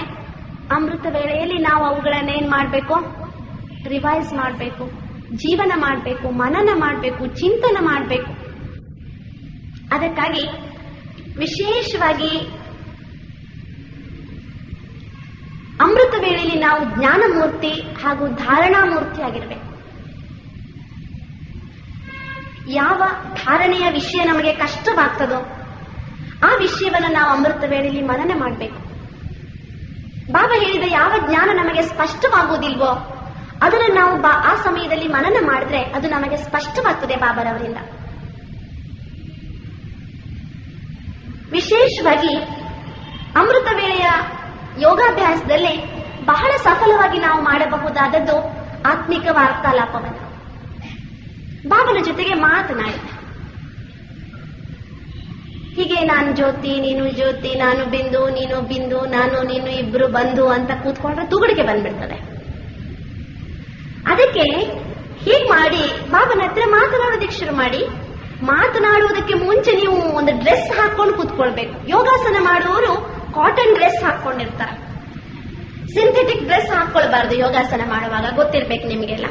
Speaker 1: ಅಮೃತ ವೇಳೆಯಲ್ಲಿ ನಾವು ಅವುಗಳನ್ನೇನ್ ಮಾಡ್ಬೇಕು, ರಿವೈಸ್ ಮಾಡಬೇಕು, ಜೀವನ ಮಾಡಬೇಕು, ಮನನ ಮಾಡಬೇಕು, ಚಿಂತನೆ ಮಾಡಬೇಕು. ಅದಕ್ಕಾಗಿ ವಿಶೇಷವಾಗಿ ಅಮೃತ ವೇಳೆಯಲ್ಲಿ ನಾವು ಜ್ಞಾನಮೂರ್ತಿ ಹಾಗೂ ಧಾರಣಾಮೂರ್ತಿ ಆಗಿರ್ಬೇಕು. ಯಾವ ಧಾರಣೆಯ ವಿಷಯ ನಮಗೆ ಕಷ್ಟವಾಗ್ತದೋ ಆ ವಿಷಯವನ್ನು ನಾವು ಅಮೃತ ವೇಳೆಯಲ್ಲಿ ಮನನ ಮಾಡಬೇಕು. ಬಾಬಾ ಹೇಳಿದ ಯಾವ ಜ್ಞಾನ ನಮಗೆ ಸ್ಪಷ್ಟವಾಗುವುದಿಲ್ವೋ ಅದನ್ನು ನಾವು ಆ ಸಮಯದಲ್ಲಿ ಮನನ ಮಾಡಿದ್ರೆ ಅದು ನಮಗೆ ಸ್ಪಷ್ಟವಾಗ್ತದೆ ಬಾಬಾರವರಿಂದ. ವಿಶೇಷವಾಗಿ ಅಮೃತ ವೇಳೆಯ ಯೋಗಾಭ್ಯಾಸದಲ್ಲಿ ಬಹಳ ಸಫಲವಾಗಿ ನಾವು ಮಾಡಬಹುದಾದದ್ದು ಆತ್ಮಿಕ ವಾರ್ತಾಲಾಪವನ್ನು. ಬಾಬನ ಜೊತೆಗೆ ಮಾತನಾಡಿ ಹೀಗೆ ನಾನು ಜ್ಯೋತಿ, ನೀನು ಜ್ಯೋತಿ, ನಾನು ಬಿಂದು, ನೀನು ಬಿಂದು, ನಾನು ನೀನು ಇಬ್ರು ಬಂಧು ಅಂತ ಕೂತ್ಕೊಂಡ್ರೆ ತುಗುಡಿಗೆ ಬಂದ್ಬಿಡ್ತದೆ. ಅದಕ್ಕೆ ಹೀಗೆ ಮಾಡಿ ಬಾಬನ ಹತ್ರ ಮಾತನಾಡೋದಕ್ಕೆ ಶುರು ಮಾಡಿ. ಮಾತನಾಡುವುದಕ್ಕೆ ಮುಂಚೆ ನೀವು ಒಂದು ಡ್ರೆಸ್ ಹಾಕೊಂಡು ಕೂತ್ಕೊಳ್ಬೇಕು. ಯೋಗಾಸನ ಮಾಡುವವರು ಕಾಟನ್ ಡ್ರೆಸ್ ಹಾಕೊಂಡಿರ್ತಾರೆ, ಸಿಂಥೆಟಿಕ್ ಡ್ರೆಸ್ ಹಾಕೊಳ್ಬಾರ್ದು. ಯೋಗಾಸನ ಮಾಡುವಾಗ ಗೊತ್ತಿರ್ಬೇಕು ನಿಮಗೆಲ್ಲ.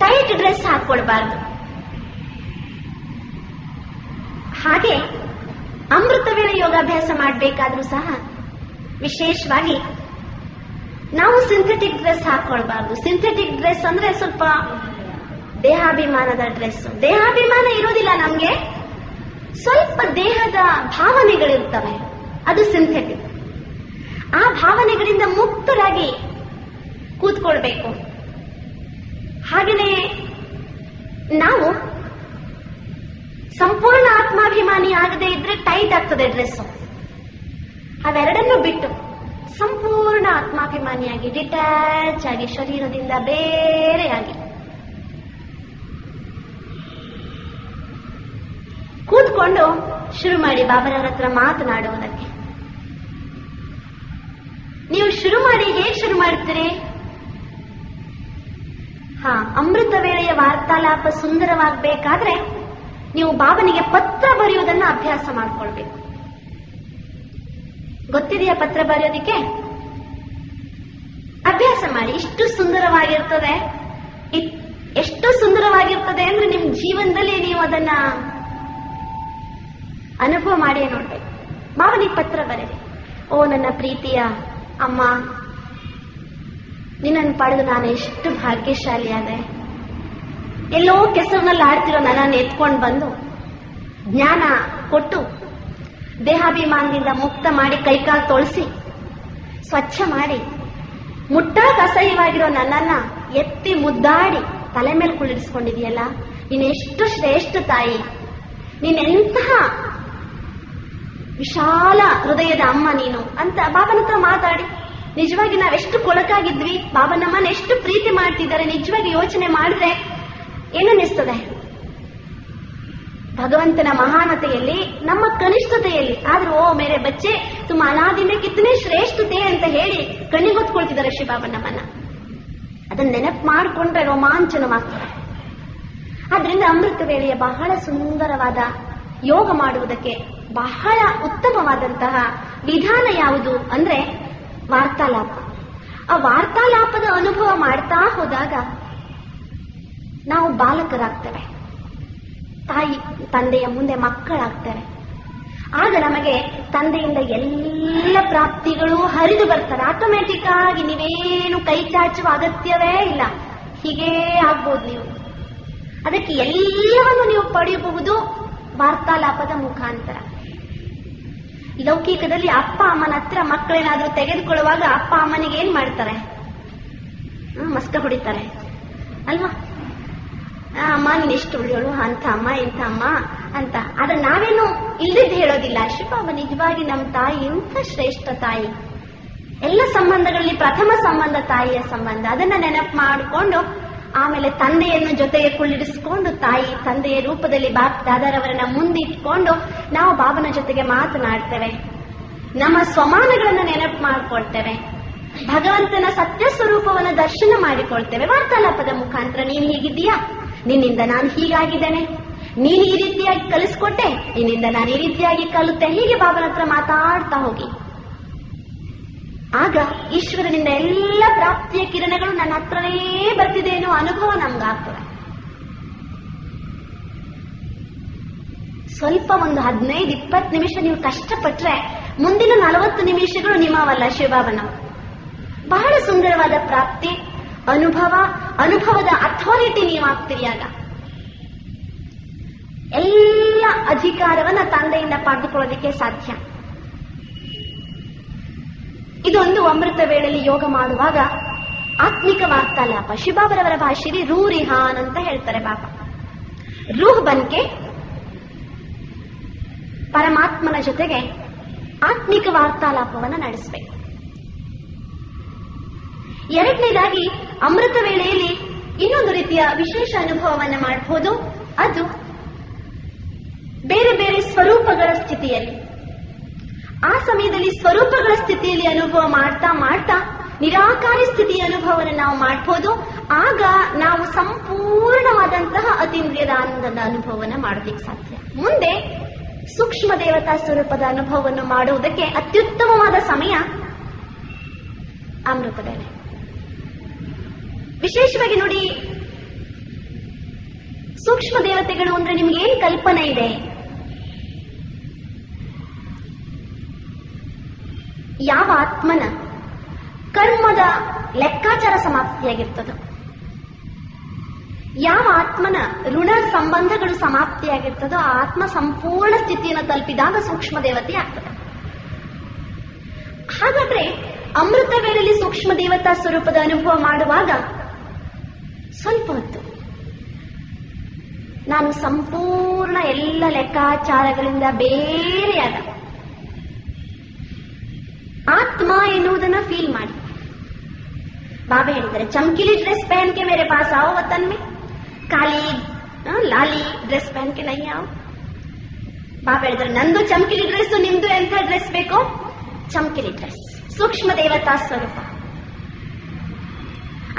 Speaker 1: ಟೈಟ್ ಡ್ರೆಸ್ ಹಾಕೊಳ್ಬಾರ್ದು. ಹಾಗೆ ಅಮೃತ ವೇಳೆ ಯೋಗಾಭ್ಯಾಸ ಮಾಡಬೇಕಾದ್ರೂ ಸಹ ವಿಶೇಷವಾಗಿ ನಾವು ಸಿಂಥೆಟಿಕ್ ಡ್ರೆಸ್ ಹಾಕೊಳ್ಬಾರ್ದು. ಸಿಂಥೆಟಿಕ್ ಡ್ರೆಸ್ ಅಂದ್ರೆ ಸ್ವಲ್ಪ ದೇಹಾಭಿಮಾನದ ಡ್ರೆಸ್. ದೇಹಾಭಿಮಾನ ಇರೋದಿಲ್ಲ ನಮ್ಗೆ, ಸ್ವಲ್ಪ ದೇಹದ ಭಾವನೆಗಳಿರ್ತವೆ, ಅದು ಸಿಂಥೆಟಿಕ್. ಆ ಭಾವನೆಗಳಿಂದ ಮುಕ್ತರಾಗಿ ಕೂತ್ಕೊಳ್ಬೇಕು. ಹಾಗೆಯೇ ನಾವು ಸಂಪೂರ್ಣ ಆತ್ಮಾಭಿಮಾನಿ ಆಗದೆ ಇದ್ರೆ ಟೈಟ್ ಆಗ್ತದೆ ಡ್ರೆಸ್. ಅವೆರಡನ್ನು ಬಿಟ್ಟು ಸಂಪೂರ್ಣ ಆತ್ಮಾಭಿಮಾನಿಯಾಗಿ, ಡಿಟ್ಯಾಚ್ ಆಗಿ, ಶರೀರದಿಂದ ಬೇರೆಯಾಗಿ ಕೂತ್ಕೊಂಡು ಶುರು ಮಾಡಿ ಬಾಬರವರ ಹತ್ರ ಮಾತನಾಡುವುದಕ್ಕೆ. ನೀವು ಶುರು ಮಾಡಿ. ಹೇಗೆ ಶುರು ಮಾಡ್ತೀರಿ? ಅಮೃತ ವೇಳೆಯ ವಾರ್ತಾಲಾಪ ಸುಂದರವಾಗಬೇಕಾದ್ರೆ ನೀವು ಬಾಬನಿಗೆ ಪತ್ರ ಬರೆಯುವುದನ್ನು ಅಭ್ಯಾಸ ಮಾಡ್ಕೊಳ್ಬೇಕು. ಗೊತ್ತಿದೆಯಾ ಪತ್ರ ಬರೆಯೋದಿಕ್ಕೆ? ಅಭ್ಯಾಸ ಮಾಡಿ. ಇಷ್ಟು ಸುಂದರವಾಗಿರ್ತದೆ. ಎಷ್ಟು ಸುಂದರವಾಗಿರ್ತದೆ ಅಂದ್ರೆ ನಿಮ್ ಜೀವನದಲ್ಲಿ ನೀವು ಅದನ್ನ ಅನುಭವ ಮಾಡಿ ನೋಡ್ಬೇಕು. ಬಾಬನಿಗೆ ಪತ್ರ ಬರೆದಿ. ಓ ನನ್ನ ಪ್ರೀತಿಯ ಅಮ್ಮ, ನಿನ್ನನ್ನು ಪಡೆದು ನಾನು ಎಷ್ಟು ಭಾಗ್ಯಶಾಲಿಯಾದೆ. ಎಲ್ಲೋ ಕೆಸರಿನಲ್ಲಿ ಆಡ್ತಿರೋ ನನ್ನನ್ನು ಎತ್ಕೊಂಡು ಬಂದು ಜ್ಞಾನ ಕೊಟ್ಟು ದೇಹಾಭಿಮಾನದಿಂದ ಮುಕ್ತ ಮಾಡಿ, ಕೈಕಾಲು ತೊಳಸಿ ಸ್ವಚ್ಛ ಮಾಡಿ, ಮುಟ್ಟಾಕ ಅಸಹ್ಯವಾಗಿರೋ ನನ್ನನ್ನ ಎತ್ತಿ ಮುದ್ದಾಡಿ ತಲೆ ಮೇಲೆ ಕುಳ್ಳಿರಿಸ್ಕೊಂಡಿದೆಯಲ್ಲ, ನೀನೆಷ್ಟು ಶ್ರೇಷ್ಠ ತಾಯಿ, ನೀನೆಂತಹ ವಿಶಾಲ ಹೃದಯದ ಅಮ್ಮ ನೀನು ಅಂತ ಬಾಬನ ಹತ್ರ ಮಾತಾಡಿ. ನಿಜವಾಗಿ ನಾವೆಷ್ಟು ಕೊಳಕಾಗಿದ್ವಿ, ಬಾಬಾ ನಮ್ಮನ್ನ ಎಷ್ಟು ಪ್ರೀತಿ ಮಾಡ್ತಿದ್ದಾರೆ ನಿಜವಾಗಿ ಯೋಚನೆ ಮಾಡಿದ್ರೆ ಏನನ್ನಿಸ್ತದೆ? ಭಗವಂತನ ಮಹಾನತೆಯಲ್ಲಿ, ನಮ್ಮ ಕನಿಷ್ಠತೆಯಲ್ಲಿ ಆದ್ರೂ ಓ ಮೇರೆ ಬಚ್ಚೆ ತುಮ ಅನಾದಿಮೆ ಕಿತ್ತನೆ ಶ್ರೇಷ್ಠತೆ ಅಂತ ಹೇಳಿ ಕಣ್ಣಿಗೊತ್ಕೊಳ್ತಿದ್ದಾರೆ ಶಿವಬಾಬಾ ನಮ್ಮನ್ನ. ಅದನ್ನ ನೆನಪು ಮಾಡಿಕೊಂಡ್ರೆ ರೋಮಾಂಚನವಾಗ್ತದೆ. ಆದ್ರಿಂದ ಅಮೃತ ವೇಳೆಯ ಬಹಳ ಸುಂದರವಾದ ಯೋಗ ಮಾಡುವುದಕ್ಕೆ ಬಹಳ ಉತ್ತಮವಾದಂತಹ ವಿಧಾನ ಯಾವುದು ಅಂದ್ರೆ ವಾರ್ತಾಲಾಪ. ಆ ವಾರ್ತಾಲಾಪದ ಅನುಭವ ಮಾಡ್ತಾ ಹೋದಾಗ ನಾವು ಬಾಲಕರಾಗ್ತೇವೆ, ತಾಯಿ ತಂದೆಯ ಮುಂದೆ ಮಕ್ಕಳಾಗ್ತೇವೆ. ಆಗ ನಮಗೆ ತಂದೆಯಿಂದ ಎಲ್ಲ ಪ್ರಾಪ್ತಿಗಳು ಹರಿದು ಬರ್ತವೆ. ಆಟೋಮ್ಯಾಟಿಕ್ ಆಗಿ ನೀವೇನು ಕೈ ಚಾಚುವ ಅಗತ್ಯವೇ ಇಲ್ಲ, ಹೀಗೇ ಆಗ್ಬೋದು ನೀವು. ಅದಕ್ಕೆ ಎಲ್ಲವನ್ನು ನೀವು ಪಡೆಯಬಹುದು ವಾರ್ತಾಲಾಪದ ಮುಖಾಂತರ. ಲೌಕಿಕದಲ್ಲಿ ಅಪ್ಪ ಅಮ್ಮನ ಹತ್ರ ಮಕ್ಕಳೇನಾದ್ರೂ ತೆಗೆದುಕೊಳ್ಳುವಾಗ ಅಪ್ಪ ಅಮ್ಮನಿಗೆ ಏನ್ ಮಾಡ್ತಾರೆ? ಮಸ್ಕ ಹೊಡಿತಾರೆ ಅಲ್ವಾ? ಅಮ್ಮ ನೀನ್ ಎಷ್ಟು ಒಳ್ಳೆಯವಳು, ಅಂತ ಅಮ್ಮ ಇಂಥ ಅಮ್ಮ ಅಂತ. ಆದ್ರೆ ನಾವೇನು ಇಲ್ಲದಿದ್ದು ಹೇಳೋದಿಲ್ಲ. ಶಿವಬಾಬಾ ನಿಜವಾಗಿ ನಮ್ಮ ತಾಯಿ ಇಂಥ ಶ್ರೇಷ್ಠ ತಾಯಿ. ಎಲ್ಲ ಸಂಬಂಧಗಳಲ್ಲಿ ಪ್ರಥಮ ಸಂಬಂಧ ತಾಯಿಯ ಸಂಬಂಧ. ಅದನ್ನ ನೆನಪು ಮಾಡಿಕೊಂಡು ಆಮೇಲೆ ತಂದೆಯನ್ನು ಜೊತೆಗೆ ಕುಳ್ಳಿರಿಸಿಕೊಂಡು ತಾಯಿ ತಂದೆಯ ರೂಪದಲ್ಲಿ ಬಾಪ್ ದಾದಾರವರನ್ನ ಮುಂದಿಟ್ಕೊಂಡು ನಾವು ಬಾಬನ ಜೊತೆಗೆ ಮಾತನಾಡ್ತೇವೆ. ನಮ್ಮ ಸ್ವಮಾನಗಳನ್ನು ನೆನಪು ಮಾಡಿಕೊಳ್ತೇವೆ. ಭಗವಂತನ ಸತ್ಯ ಸ್ವರೂಪವನ್ನು ದರ್ಶನ ಮಾಡಿಕೊಳ್ತೇವೆ ವಾರ್ತಾಲಾಪದ ಮುಖಾಂತರ. ನೀನು ಹೀಗಿದ್ದೀಯಾ, ನಿನ್ನಿಂದ ನಾನು ಹೀಗಾಗಿದ್ದೇನೆ, ನೀನು ಈ ರೀತಿಯಾಗಿ ಕಲಿಸ್ಕೊಟ್ಟೆ, ನಿನ್ನಿಂದ ನಾನು ಈ ರೀತಿಯಾಗಿ ಕಲಿತೆ. ಹೀಗೆ ಬಾಬನ ಹತ್ರ ಮಾತಾಡ್ತಾ ಹೋಗಿ. ಆಗ ಈಶ್ವರನಿಂದ ಎಲ್ಲ ಪ್ರಾಪ್ತಿಯ ಕಿರಣಗಳು ನನ್ನ ಹತ್ರನೇ ಬರ್ತಿದೆ ಅನ್ನೋ ಅನುಭವ ನಮ್ಗಾಗ್ತದೆ. ಸ್ವಲ್ಪ ಒಂದು 15-20 ನಿಮಿಷ ನೀವು ಕಷ್ಟಪಟ್ರೆ ಮುಂದಿನ 40 ನಿಮಿಷಗಳು ನಿಮ್ಮವಲ್ಲ, ಶಿವಬಾಬನವು. ಬಹಳ ಸುಂದರವಾದ ಪ್ರಾಪ್ತಿ, ಅನುಭವದ ಅಥಾರಿಟಿ ನೀವಾಗ್ತೀರಿ. ಆಗ ಎಲ್ಲ ಅಧಿಕಾರವನ್ನ ತಂದೆಯಿಂದ ಪಡೆದುಕೊಳ್ಳೋದಕ್ಕೆ ಸಾಧ್ಯ. ಇದೊಂದು ಅಮೃತ ವೇಳೆಯಲ್ಲಿ ಯೋಗ ಮಾಡುವಾಗ ಆತ್ಮಿಕ ವಾರ್ತಾಲಾಪ. ಶಿವಬಾಬರವರ ಭಾಷೆಯಲ್ಲಿ ರೂರಿಹಾನ್ ಅಂತ ಹೇಳ್ತಾರೆ ಬಾಬಾ. ರೂಹ್ ಬನ್ಕೆ ಪರಮಾತ್ಮನ ಜೊತೆಗೆ ಆತ್ಮಿಕ ವಾರ್ತಾಲಾಪವನ್ನು ನಡೆಸಬೇಕು. ಎರಡನೇದಾಗಿ ಅಮೃತ ವೇಳೆಯಲ್ಲಿ ಇನ್ನೊಂದು ರೀತಿಯ ವಿಶೇಷ ಅನುಭವವನ್ನು ಮಾಡಬಹುದು. ಅದು ಬೇರೆ ಬೇರೆ ಸ್ವರೂಪಗಳ ಸ್ಥಿತಿಯಲ್ಲಿ. ಆ ಸಮಯದಲ್ಲಿ ಸ್ವರೂಪಗಳ ಸ್ಥಿತಿಯಲ್ಲಿ ಅನುಭವ ಮಾಡ್ತಾ ಮಾಡ್ತಾ ನಿರಾಕಾರಿ ಸ್ಥಿತಿಯ ಅನುಭವವನ್ನು ನಾವು ಮಾಡಬಹುದು. ಆಗ ನಾವು ಸಂಪೂರ್ಣವಾದಂತಹ ಅತೀಂದ್ರಿಯದ ಆನಂದದ ಅನುಭವವನ್ನು ಮಾಡೋದಕ್ಕೆ ಸಾಧ್ಯ. ಮುಂದೆ ಸೂಕ್ಷ್ಮ ದೇವತಾ ಸ್ವರೂಪದ ಅನುಭವವನ್ನು ಮಾಡುವುದಕ್ಕೆ ಅತ್ಯುತ್ತಮವಾದ ಸಮಯ ಅಮೃತ ವೇಳೆ. ವಿಶೇಷವಾಗಿ ನೋಡಿ, ಸೂಕ್ಷ್ಮ ದೇವತೆಗಳು ಅಂದ್ರೆ ನಿಮ್ಗೆ ಏನ್ ಕಲ್ಪನೆ ಇದೆ? ಯಾವ ಆತ್ಮನ ಕರ್ಮದ ಲೆಕ್ಕಾಚಾರ ಸಮಾಪ್ತಿಯಾಗಿರ್ತದೋ, ಯಾವ ಆತ್ಮನ ಋಣ ಸಂಬಂಧಗಳು ಸಮಾಪ್ತಿಯಾಗಿರ್ತದೋ ಆ ಆತ್ಮ ಸಂಪೂರ್ಣ ಸ್ಥಿತಿಯನ್ನು ತಲುಪಿದಾಗ ಸೂಕ್ಷ್ಮ ದೇವತೆ ಆಗ್ತದೆ. ಹಾಗಾದ್ರೆ ಅಮೃತ ವೇಳೆಯಲ್ಲಿ ಸೂಕ್ಷ್ಮ ದೇವತಾ ಸ್ವರೂಪದ ಅನುಭವ ಮಾಡುವಾಗ ಸ್ವಲ್ಪ ಹೊತ್ತು ನಾನು ಸಂಪೂರ್ಣ ಎಲ್ಲ ಲೆಕ್ಕಾಚಾರಗಳಿಂದ ಬೇರೆಯಾದ ಆತ್ಮ ಎನ್ನುವುದನ್ನ ಫೀಲ್ ಮಾಡಿ. ಬಾಬಾ ಹೇಳಿದ್ದಾರೆ, ಚಮಕಿಲಿ ಡ್ರೆಸ್ ಪಹನ್ के मेरे पास आओ वतन में, काली लाली ड्रेस पहन के नहीं आओ. ಬಾಬಾ ಹೇಳಿದ್ದಾರೆ, ನಂದು ಚಮಕಿಲಿ ಡ್ರೆಸ್, ನಿಮ್ದು ಎಂಥ ಡ್ರೆಸ್ ಬೇಕು? ಚಮಕಿಲಿ ಡ್ರೆಸ್, ಸೂಕ್ಷ್ಮ ದೇವತಾ ಸ್ವರೂಪ.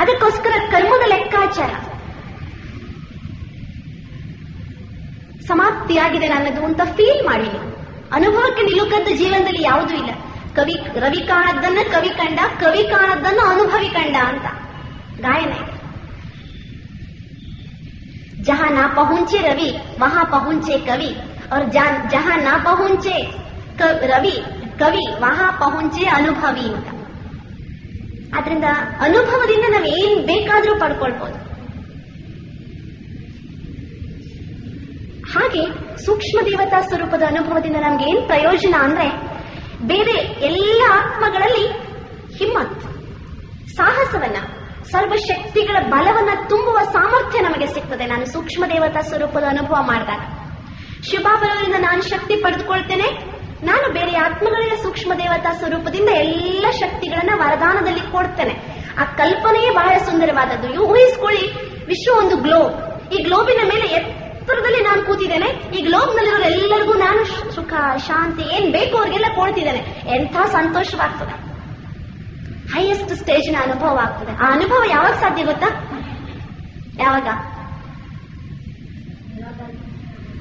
Speaker 1: ಅದಕ್ಕೋಸ್ಕರ ಕರ್ಮದ ಲೆಕ್ಕಾಚಾರ ಸಮಾಪ್ತಿಯಾಗಿದೆ ನನ್ನದು ಅಂತ ಫೀಲ್ ಮಾಡಿ. ಅನುಭವಕ್ಕೆ ನಿಲುಕದ್ದ ಜೀವನದಲ್ಲಿ ಯಾವುದೂ ಇಲ್ಲ. ರವಿ ಕಾಣದ್ದನ್ನ ಕವಿ ಕಂಡ, ಕವಿ ಕಾಣದ್ದನ್ನು ಅನುಭವಿ ಕಂಡ ಅಂತ ಗಾಯನ ಇದೆ. ಜಹಾ ನಾ ಪಹುಂಚೆ ರವಿ ವಹಾ ಪಹುಂಚೆ ಕವಿ, और जहां ना पहुंचे रवि कवि वहां पहुंचे ಅನುಭವಿ ಅಂತ. ಆದ್ರಿಂದ ಅನುಭವದಿಂದ ನಾವು ಏನ್ ಬೇಕಾದ್ರೂ ಪಡ್ಕೊಳ್ಬಹುದು. ಹಾಗೆ ಸೂಕ್ಷ್ಮ ದೇವತಾ ಸ್ವರೂಪದ ಅನುಭವದಿಂದ ನಮ್ಗೆ ಏನ್ ಪ್ರಯೋಜನ ಅಂದ್ರೆ, ಬೇರೆ ಎಲ್ಲ ಆತ್ಮಗಳಲ್ಲಿ ಹಿಮ್ಮತ್, ಸಾಹಸವನ್ನ, ಸರ್ವಶಕ್ತಿಗಳ ಬಲವನ್ನ ತುಂಬುವ ಸಾಮರ್ಥ್ಯ ನಮಗೆ ಸಿಗ್ತದೆ ನಾನು ಸೂಕ್ಷ್ಮ ದೇವತಾ ಸ್ವರೂಪದ ಅನುಭವ ಮಾಡಿದಾಗ. ಶಿವಬಾಬರವರಿಂದ ನಾನು ಶಕ್ತಿ ಪಡೆದುಕೊಳ್ತೇನೆ, ನಾನು ಬೇರೆ ಆತ್ಮಗಳಿಂದ ಸೂಕ್ಷ್ಮ ದೇವತಾ ಸ್ವರೂಪದಿಂದ ಎಲ್ಲ ಶಕ್ತಿಗಳನ್ನ ವರದಾನದಲ್ಲಿ ಕೊಡ್ತೇನೆ. ಆ ಕಲ್ಪನೆಯೇ ಬಹಳ ಸುಂದರವಾದದ್ದು. ಊಹಿಸ್ಕೊಳ್ಳಿ, ವಿಶ್ವ ಒಂದು ಗ್ಲೋಬ್, ಈ ಗ್ಲೋಬಿನ ಮೇಲೆ ಎತ್ತರದಲ್ಲಿ ನಾನು ಕೂತಿದ್ದೇನೆ, ಈ ಗ್ಲೋಬ್ ನಲ್ಲಿರೋ ಎಲ್ಲರಿಗೂ ನಾನು ಸುಖ ಶಾಂತಿ ಏನ್ ಬೇಕು ಅವ್ರಿಗೆಲ್ಲ ಕೊಡ್ತಿದ್ದೇನೆ. ಎಂಥ ಸಂತೋಷವಾಗ್ತದೆ, ಹೈಯೆಸ್ಟ್ ಸ್ಟೇಜ್ನ ಅನುಭವ ಆಗ್ತದೆ. ಆ ಅನುಭವ ಯಾವಾಗ ಸಾಧ್ಯ ಗೊತ್ತಾ? ಯಾವಾಗ?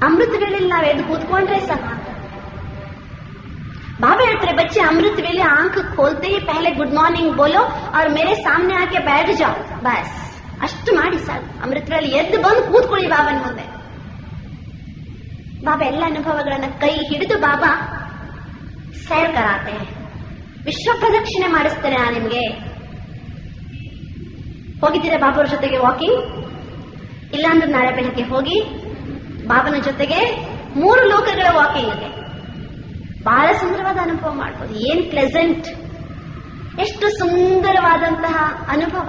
Speaker 1: ಅಮೃತ ವೇಳೆಯಲ್ಲಿ ನಾವು ಎದ್ದು ಕೂತ್ಕೊಂಡ್ರೆ ಸಾಕು. बाबा ಹೇಳ್ತಾರೆ बच्चे अमृत वेले आंख खोलते ही पहले गुड मॉर्निंग बोलो और मेरे सामने आके बैठ जाओ बस ಅಷ್ಟು ಮಾಡಿ ಸಾಕು. ಅಮೃತ ವೇಳೆ ಎದ್ದು ಬಂದು ಕೂತ್ಕೊಳ್ಳಿ ಬಾಬನ ಮುಂದೆ. ಬಾಬಾ ಎಲ್ಲ ಅನುಭವಗಳನ್ನ ಕೈ ಹಿಡಿದು ಬಾಬಾ ಸೈರ್ ಕರಾತೆ, ವಿಶ್ವ ಪ್ರದಕ್ಷಿಣೆ ಮಾಡಿಸ್ತೇನೆ ನಾನು ನಿಮ್ಗೆ. ಹೋಗಿದ್ದೀರಾ ಬಾಬಾವ್ರ ಜೊತೆಗೆ ವಾಕಿಂಗ್? ಇಲ್ಲಾಂದ್ರೆ ನಾಳೆ ಬೆಳಗ್ಗೆ ಹೋಗಿ ಬಾಬನ ಜೊತೆಗೆ 3 ಲೋಕಗಳ ವಾಕಿಂಗ್ಗೆ ಬಹಳ ಸುಂದರವಾದ ಅನುಭವ ಮಾಡ್ಬೋದು. ಏನ್ ಪ್ಲೆಸೆಂಟ್, ಎಷ್ಟು ಸುಂದರವಾದಂತಹ ಅನುಭವ.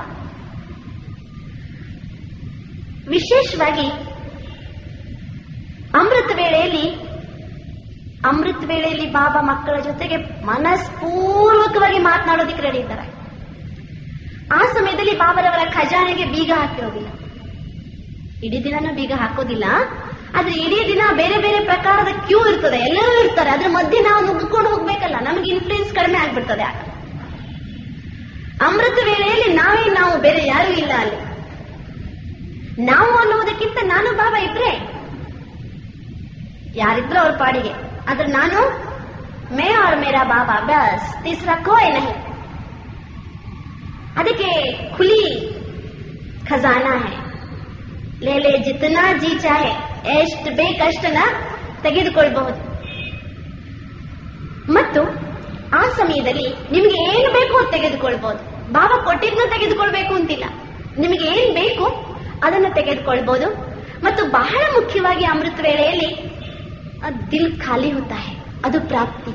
Speaker 1: ವಿಶೇಷವಾಗಿ ಅಮೃತ ವೇಳೆಯಲ್ಲಿ ಬಾಬಾ ಮಕ್ಕಳ ಜೊತೆಗೆ ಮನಸ್ಪೂರ್ವಕವಾಗಿ ಮಾತನಾಡೋದಿಕ್ಕೆ ರೆಡಿ ಇದ್ದಾರೆ. ಆ ಸಮಯದಲ್ಲಿ ಬಾಬರವರ ಖಜಾನೆಗೆ ಬೀಗ ಹಾಕಿರೋದಿಲ್ಲ, ಇಡೀ ದಿನಾನು ಬೀಗ ಹಾಕೋದಿಲ್ಲ. ಆದ್ರೆ ಇಡೀ ದಿನ ಬೇರೆ ಬೇರೆ ಪ್ರಕಾರದ ಕ್ಯೂ ಇರ್ತದೆ, ಎಲ್ಲರೂ ಇರ್ತಾರೆ. ಅದ್ರ ಮಧ್ಯೆ ನಾವು ನುಗ್ಗಿಕೊಂಡು ಹೋಗ್ಬೇಕಲ್ಲ, ನಮಗೆ ಇನ್ಫ್ಲೂಯೆನ್ಸ್ ಕಡಿಮೆ ಆಗ್ಬಿಡ್ತದೆ. ಆಗ ಅಮೃತ ವೇಳೆಯಲ್ಲಿ ನಾವು ಬೇರೆ ಯಾರೂ ಇಲ್ಲ ಅಲ್ಲಿ. ನಾವು ಅನ್ನುವುದಕ್ಕಿಂತ ನಾನು ಬಾಬಾ ಇಬ್ರೆ, ಯಾರಿದ್ರು ಅವ್ರ ಪಾಡಿಗೆ. ಆದ್ರೆ ನಾನು ಮೇ और मेरा बाबा बस तीसरा कोई नहीं. ಅದಕ್ಕೆ ಖುಲಿ ಖಜಾನಾ ಹೈ, ಲೇಲೆ ಜಿತನಾ ಜಿ ಚಾಹೆ, ಎಷ್ಟು ಬೇಕಷ್ಟನ್ನ ತೆಗೆದುಕೊಳ್ಬಹುದು. ಮತ್ತು ಆ ಸಮಯದಲ್ಲಿ ನಿಮ್ಗೆ ಏನ್ ಬೇಕು ಅದು ತೆಗೆದುಕೊಳ್ಬಹುದು. ಬಾಬಾ ಕೊಟ್ಟಿದ್ನ ತೆಗೆದುಕೊಳ್ಬೇಕು ಅಂತಿಲ್ಲ, ನಿಮಗೆ ಏನ್ ಬೇಕು ಅದನ್ನು ತೆಗೆದುಕೊಳ್ಬಹುದು. ಮತ್ತು ಬಹಳ ಮುಖ್ಯವಾಗಿ ಅಮೃತ ವೇಳೆಯಲ್ಲಿ ದಿಲ್ ಖಾಲಿ ಹೋತಾ ಹೈ, ಅದು ಪ್ರಾಪ್ತಿ.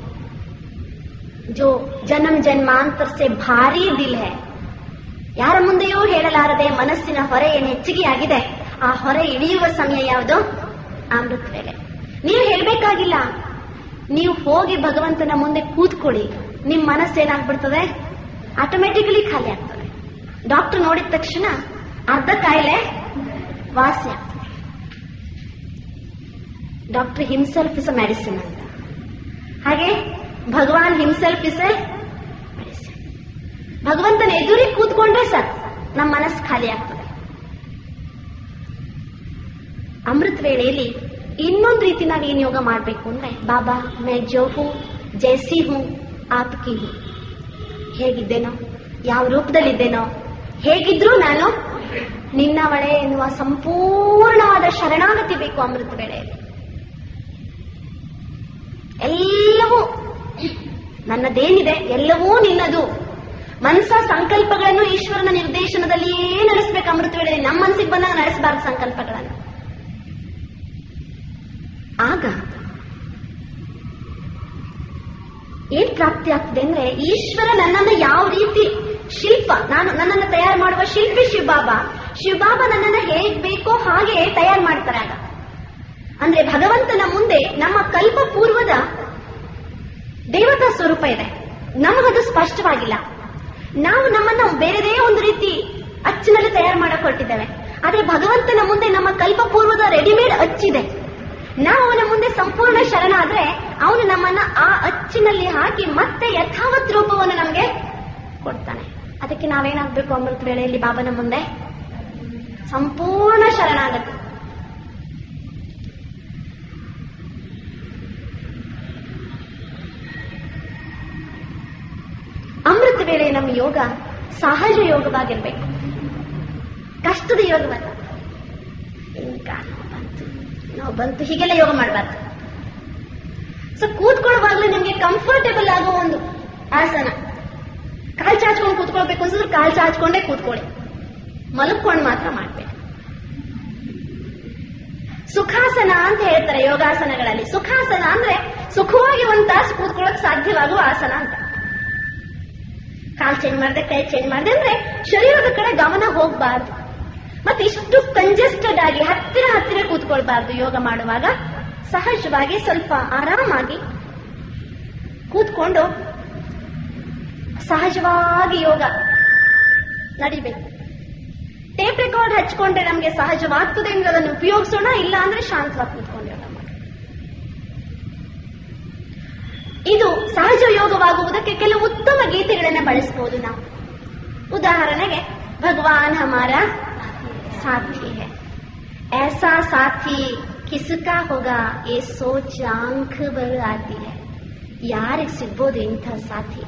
Speaker 1: ಜೋ ಜನ್ಮ ಜನ್ಮಾಂತರ ಸೆ ಭಾರಿ ದಿಲ್ ಹೈ, ಯಾರ ಮುಂದೆಯೂ ಹೇಳಲಾರದೆ ಮನಸ್ಸಿನ ಹೊರೆ ಏನು ಹೆಚ್ಚಿಗೆ ಆಗಿದೆ, ಆ ಹೊರೆ ಇಳಿಯುವ ಸಮಯ ಯಾವುದು? ಅಮೃತ ವೇಳೆ. ನೀವು ಹೇಳ್ಬೇಕಾಗಿಲ್ಲ, ನೀವು ಹೋಗಿ ಭಗವಂತನ ಮುಂದೆ ಕೂತ್ಕೊಳ್ಳಿ, ನಿಮ್ ಮನಸ್ಸೇನಾಗ್ಬಿಡ್ತದೆ, ಆಟೋಮೆಟಿಕಲಿ ಖಾಲಿ ಆಗ್ತದೆ. ಡಾಕ್ಟರ್ ನೋಡಿದ ತಕ್ಷಣ ಅರ್ಧ ಕಾಯಿಲೆ ವಾಸಿ ಆಗ್ತದೆ. Doctor himself is a medicine ಅಂತ, ಹಾಗೆ ಭಗವಾನ್ ಹಿಮ್ಸೆಲ್ಫ್ ಇಸ್ ಎ ಮೆಡಿಸಿನ್. ಭಗವಂತನ ಎದುರಿಗೆ ಕೂತ್ಕೊಂಡ್ರೆ ಸರ್ ನಮ್ಮ ಮನಸ್ಸು ಖಾಲಿ ಆಗ್ತದೆ. ಅಮೃತ ವೇಳೆಯಲ್ಲಿ ಇನ್ನೊಂದು ರೀತಿ ನಾವೇನು ಯೋಗ ಮಾಡಬೇಕು ಅಂದ್ರೆ, ಬಾಬಾ ಮೈ ಜೋ ಹೂ ಜೈಸಿ ಹೂ ಆಪ್ಕಿ ಹೂ, ಹೇಗಿದ್ದೇನೋ, ಯಾವ ರೂಪದಲ್ಲಿದ್ದೇನೋ, ಹೇಗಿದ್ರೂ ನಾನು ನಿನ್ನವಳೆ ಎನ್ನುವ ಸಂಪೂರ್ಣವಾದ ಶರಣಾಗತಿ ಬೇಕು ಅಮೃತ ವೇಳೆಯಲ್ಲಿ. ಎಲ್ಲವೂ ನನ್ನದೇನಿದೆ ಎಲ್ಲವೂ ನಿನ್ನದು. ಮನಸ್ಸ ಸಂಕಲ್ಪಗಳನ್ನು ಈಶ್ವರನ ನಿರ್ದೇಶನದಲ್ಲಿಯೇ ನಡೆಸಬೇಕು ಅಮೃತ ವೇಳೆಯಲ್ಲಿ. ನಮ್ಮ ಮನಸ್ಸಿಗೆ ಬಂದಾಗ ನಡೆಸಬಾರದು ಸಂಕಲ್ಪಗಳನ್ನು. ಆಗ ಏನ್ ಪ್ರಾಪ್ತಿ ಆಗ್ತದೆ ಅಂದ್ರೆ, ಈಶ್ವರ ನನ್ನನ್ನು ಯಾವ ರೀತಿ ಶಿಲ್ಪ, ನನ್ನನ್ನು ತಯಾರು ಮಾಡುವ ಶಿಲ್ಪಿ ಶಿವಬಾಬಾ ನನ್ನನ್ನು ಹೇಗ್ ಬೇಕೋ ಹಾಗೆ ತಯಾರು ಮಾಡ್ತಾರೆ. ಆಗ ಅಂದ್ರೆ ಭಗವಂತನ ಮುಂದೆ ನಮ್ಮ ಕಲ್ಪ ಪೂರ್ವದ ದೇವತಾ ಸ್ವರೂಪ ಇದೆ, ನಮಗದು ಸ್ಪಷ್ಟವಾಗಿಲ್ಲ. ನಾವು ನಮ್ಮನ್ನ ಬೇರೆದೇ ಒಂದು ರೀತಿ ಅಚ್ಚಿನಲ್ಲಿ ತಯಾರು ಮಾಡಕ್ ಹೊರಟಿದ್ದೇವೆ. ಆದ್ರೆ ಭಗವಂತನ ಮುಂದೆ ನಮ್ಮ ಕಲ್ಪ ಪೂರ್ವದ ರೆಡಿಮೇಡ್ ಅಚ್ಚಿದೆ. ನಾವು ಅವನ ಮುಂದೆ ಸಂಪೂರ್ಣ ಶರಣಾದ್ರೆ ಅವನು ನಮ್ಮನ್ನ ಆ ಅಚ್ಚಿನಲ್ಲಿ ಹಾಕಿ ಮತ್ತೆ ಯಥಾವತ್ ರೂಪವನ್ನು ನಮಗೆ ಕೊಡ್ತಾನೆ. ಅದಕ್ಕೆ ನಾವೇನಾಗಬೇಕು ಅಮೃತ ವೇಳೆಯಲ್ಲಿ ಬಾಬನ ಮುಂದೆ ಸಂಪೂರ್ಣ ಶರಣಾಗತಿ. ಅಮೃತ ವೇಳೆ ನಮ್ಮ ಯೋಗ ಸಹಜ ಯೋಗವಾಗಿರ್ಬೇಕು, ಕಷ್ಟದ ಯೋಗವಲ್ಲ. ನಾವು ಬಂತು ಹೀಗೆಲ್ಲ ಯೋಗ ಮಾಡಬಾರ್ದು. ಸೊ ಕೂತ್ಕೊಳ್ಳುವಾಗಲೇ ನಿಮ್ಗೆ ಕಂಫರ್ಟೇಬಲ್ ಆಗೋ ಒಂದು ಆಸನ. ಕಾಲ್ ಚಾಚ್ಕೊಂಡು ಕೂತ್ಕೊಳ್ಬೇಕು ಅನ್ಸಿದ್ರೆ ಕಾಲ್ ಚಾಚ್ಕೊಂಡೇ ಕೂತ್ಕೊಳ್ಳಿ, ಮಲಗ್ಕೊಂಡು ಮಾತ್ರ ಮಾಡ್ಬೇಕು. ಸುಖಾಸನ ಅಂತ ಹೇಳ್ತಾರೆ ಯೋಗಾಸನಗಳಲ್ಲಿ. ಸುಖಾಸನ ಅಂದ್ರೆ ಸುಖವಾಗಿ ಒಂದು ತಾಸು ಕೂತ್ಕೊಳ್ಳೋಕೆ ಸಾಧ್ಯವಾಗುವ ಆಸನ ಅಂತ. ಕಾಲ್ ಚೇಂಜ್ ಮಾಡಿದೆ, ಕೈ ಚೇಂಜ್ ಮಾಡಿದೆ ಅಂದ್ರೆ ಶರೀರದ ಕಡೆ ಗಮನ ಹೋಗಬಾರ್ದು. ಮತ್ತೆ ಇಷ್ಟು ಕಂಜೆಸ್ಟೆಡ್ ಆಗಿ ಹತ್ತಿರ ಕೂತ್ಕೊಳ್ಬಾರ್ದು. ಯೋಗ ಮಾಡುವಾಗ ಸಹಜವಾಗಿ ಸ್ವಲ್ಪ ಆರಾಮಾಗಿ ಕೂತ್ಕೊಂಡು ಸಹಜವಾಗಿ ಯೋಗ ನಡಿಬೇಕು. ಟೇಪ್ ರೆಕಾರ್ಡ್ ಹಚ್ಕೊಂಡ್ರೆ ನಮ್ಗೆ ಸಹಜವಾಗ್ತದೆ ಅಂದ್ರೆ ಅದನ್ನು ಉಪಯೋಗಿಸೋಣ, ಇಲ್ಲ ಅಂದ್ರೆ ಶಾಂತವಾಗಿ ಕೂತ್ಕೊಂಡು ಯೋಗ ಮಾಡಿ. ಇದು ಸಹಜ ಯೋಗವಾಗುವುದಕ್ಕೆ ಕೆಲವು ಉತ್ತಮ ಗೀತೆಗಳನ್ನ ಬಳಸಬಹುದು ನಾವು. ಉದಾಹರಣೆಗೆ, ಭಗವಾನ್ ಹಮಾರ साथी है, ऐसा साथी किसका होगा ये सोच आंख भर आती है. ಯಾರಿಗೆ ಸಿಗ್ಬೋದು ಇಂಥ ಸಾಥಿ?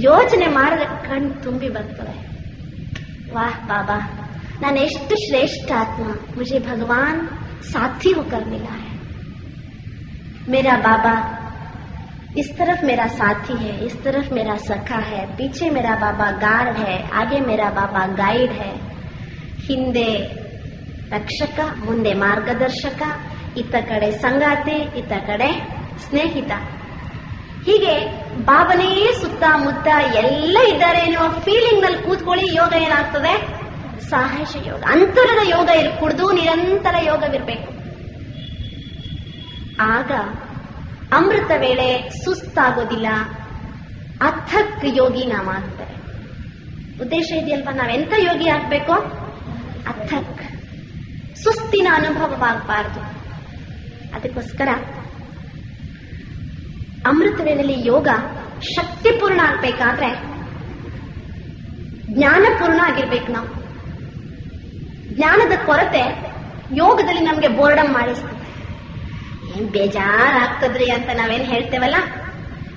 Speaker 1: ಯೋಚನೆ ಮಾಡಿದ್ರೆ ಕಣ್ ತುಂಬಿ ಬರ್ತದೆ. ವಾಹ್ ಬಾಬಾ, ನಾನು ಎಷ್ಟು ಶ್ರೇಷ್ಠ ಆತ್ಮ, ಮುझे ಭಗವಾನ್ साथी होकर मिला है. मेरा बाबा इस तरफ मेरा साथी है, इस तरफ मेरा सखा है, पीछे मेरा बाबा गार्ड है, आगे मेरा बाबा गाइड है. ಹಿಂದೆ ರಕ್ಷಕ, ಮುಂದೆ ಮಾರ್ಗದರ್ಶಕ, ಇತ್ತ ಕಡೆ ಸಂಗಾತಿ, ಇತ್ತ ಕಡೆ ಸ್ನೇಹಿತ. ಹೀಗೆ ಬಾಬನೇ ಸುತ್ತಮುತ್ತ ಎಲ್ಲ ಇದ್ದಾರೆ ಎನ್ನುವ ಫೀಲಿಂಗ್ ನಲ್ಲಿ ಕೂತ್ಕೊಳ್ಳಿ. ಯೋಗ ಏನಾಗ್ತದೆ? ಸಾಹಸ ಯೋಗ, ಅಂತರದ ಯೋಗ ಕುಡ್ದು ನಿರಂತರ ಯೋಗವಿರಬೇಕು. ಆಗ ಅಮೃತ ವೇಳೆ ಸುಸ್ತಾಗೋದಿಲ್ಲ, ಅಥಕ್ ಯೋಗಿ ನಾವಾಗ್ತಾರೆ. ಉದ್ದೇಶ ಇದೆಯಲ್ವಾ, ನಾವೆಂತ ಯೋಗಿ ಆಗ್ಬೇಕು? ಅಥಕ್, ಸುಸ್ತಿನ ಅನುಭವವಾಗಬಾರದು. ಅದಕ್ಕೋಸ್ಕರ ಅಮೃತ ವೇಳೆಯಲ್ಲಿ ಯೋಗ ಶಕ್ತಿಪೂರ್ಣ ಆಗ್ಬೇಕಾದ್ರೆ ಜ್ಞಾನಪೂರ್ಣ ಆಗಿರ್ಬೇಕು. ನಾವು ಜ್ಞಾನದ ಕೊರತೆ ಯೋಗದಲ್ಲಿ ನಮ್ಗೆ ಬೋರ್ಡಮ್ ಮಾಡಿಸ್ತದೆ. ಏನ್ ಬೇಜಾರಾಗ್ತದ್ರಿ ಅಂತ ನಾವೇನ್ ಹೇಳ್ತೇವಲ್ಲ,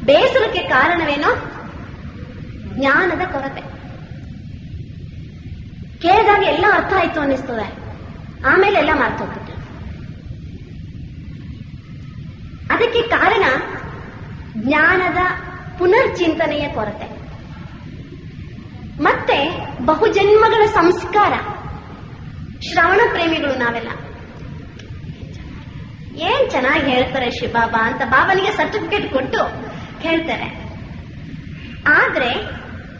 Speaker 1: ಬೇಸರಕ್ಕೆ ಕಾರಣವೇನೋ ಜ್ಞಾನದ ಕೊರತೆ. ಕೇಳಿದಾಗ ಎಲ್ಲ ಅರ್ಥ ಆಯ್ತು ಅನ್ನಿಸ್ತದೆ, ಆಮೇಲೆ ಎಲ್ಲ ಮಾರ್ತೋಗ್ಬಿಟ್ಟು. ಅದಕ್ಕೆ ಕಾರಣ ಜ್ಞಾನದ ಪುನರ್ಚಿಂತನೆಯ ಕೊರತೆ, ಮತ್ತೆ ಬಹುಜನ್ಮಗಳ ಸಂಸ್ಕಾರ. ಶ್ರವಣ ಪ್ರೇಮಿಗಳು ನಾವೆಲ್ಲ ಏನ್ ಚೆನ್ನಾಗಿ ಹೇಳ್ತಾರೆ ಶಿವಬಾಬಾ ಅಂತ ಬಾಬನಿಗೆ ಸರ್ಟಿಫಿಕೇಟ್ ಕೊಟ್ಟು ಹೇಳ್ತಾರೆ. ಆದ್ರೆ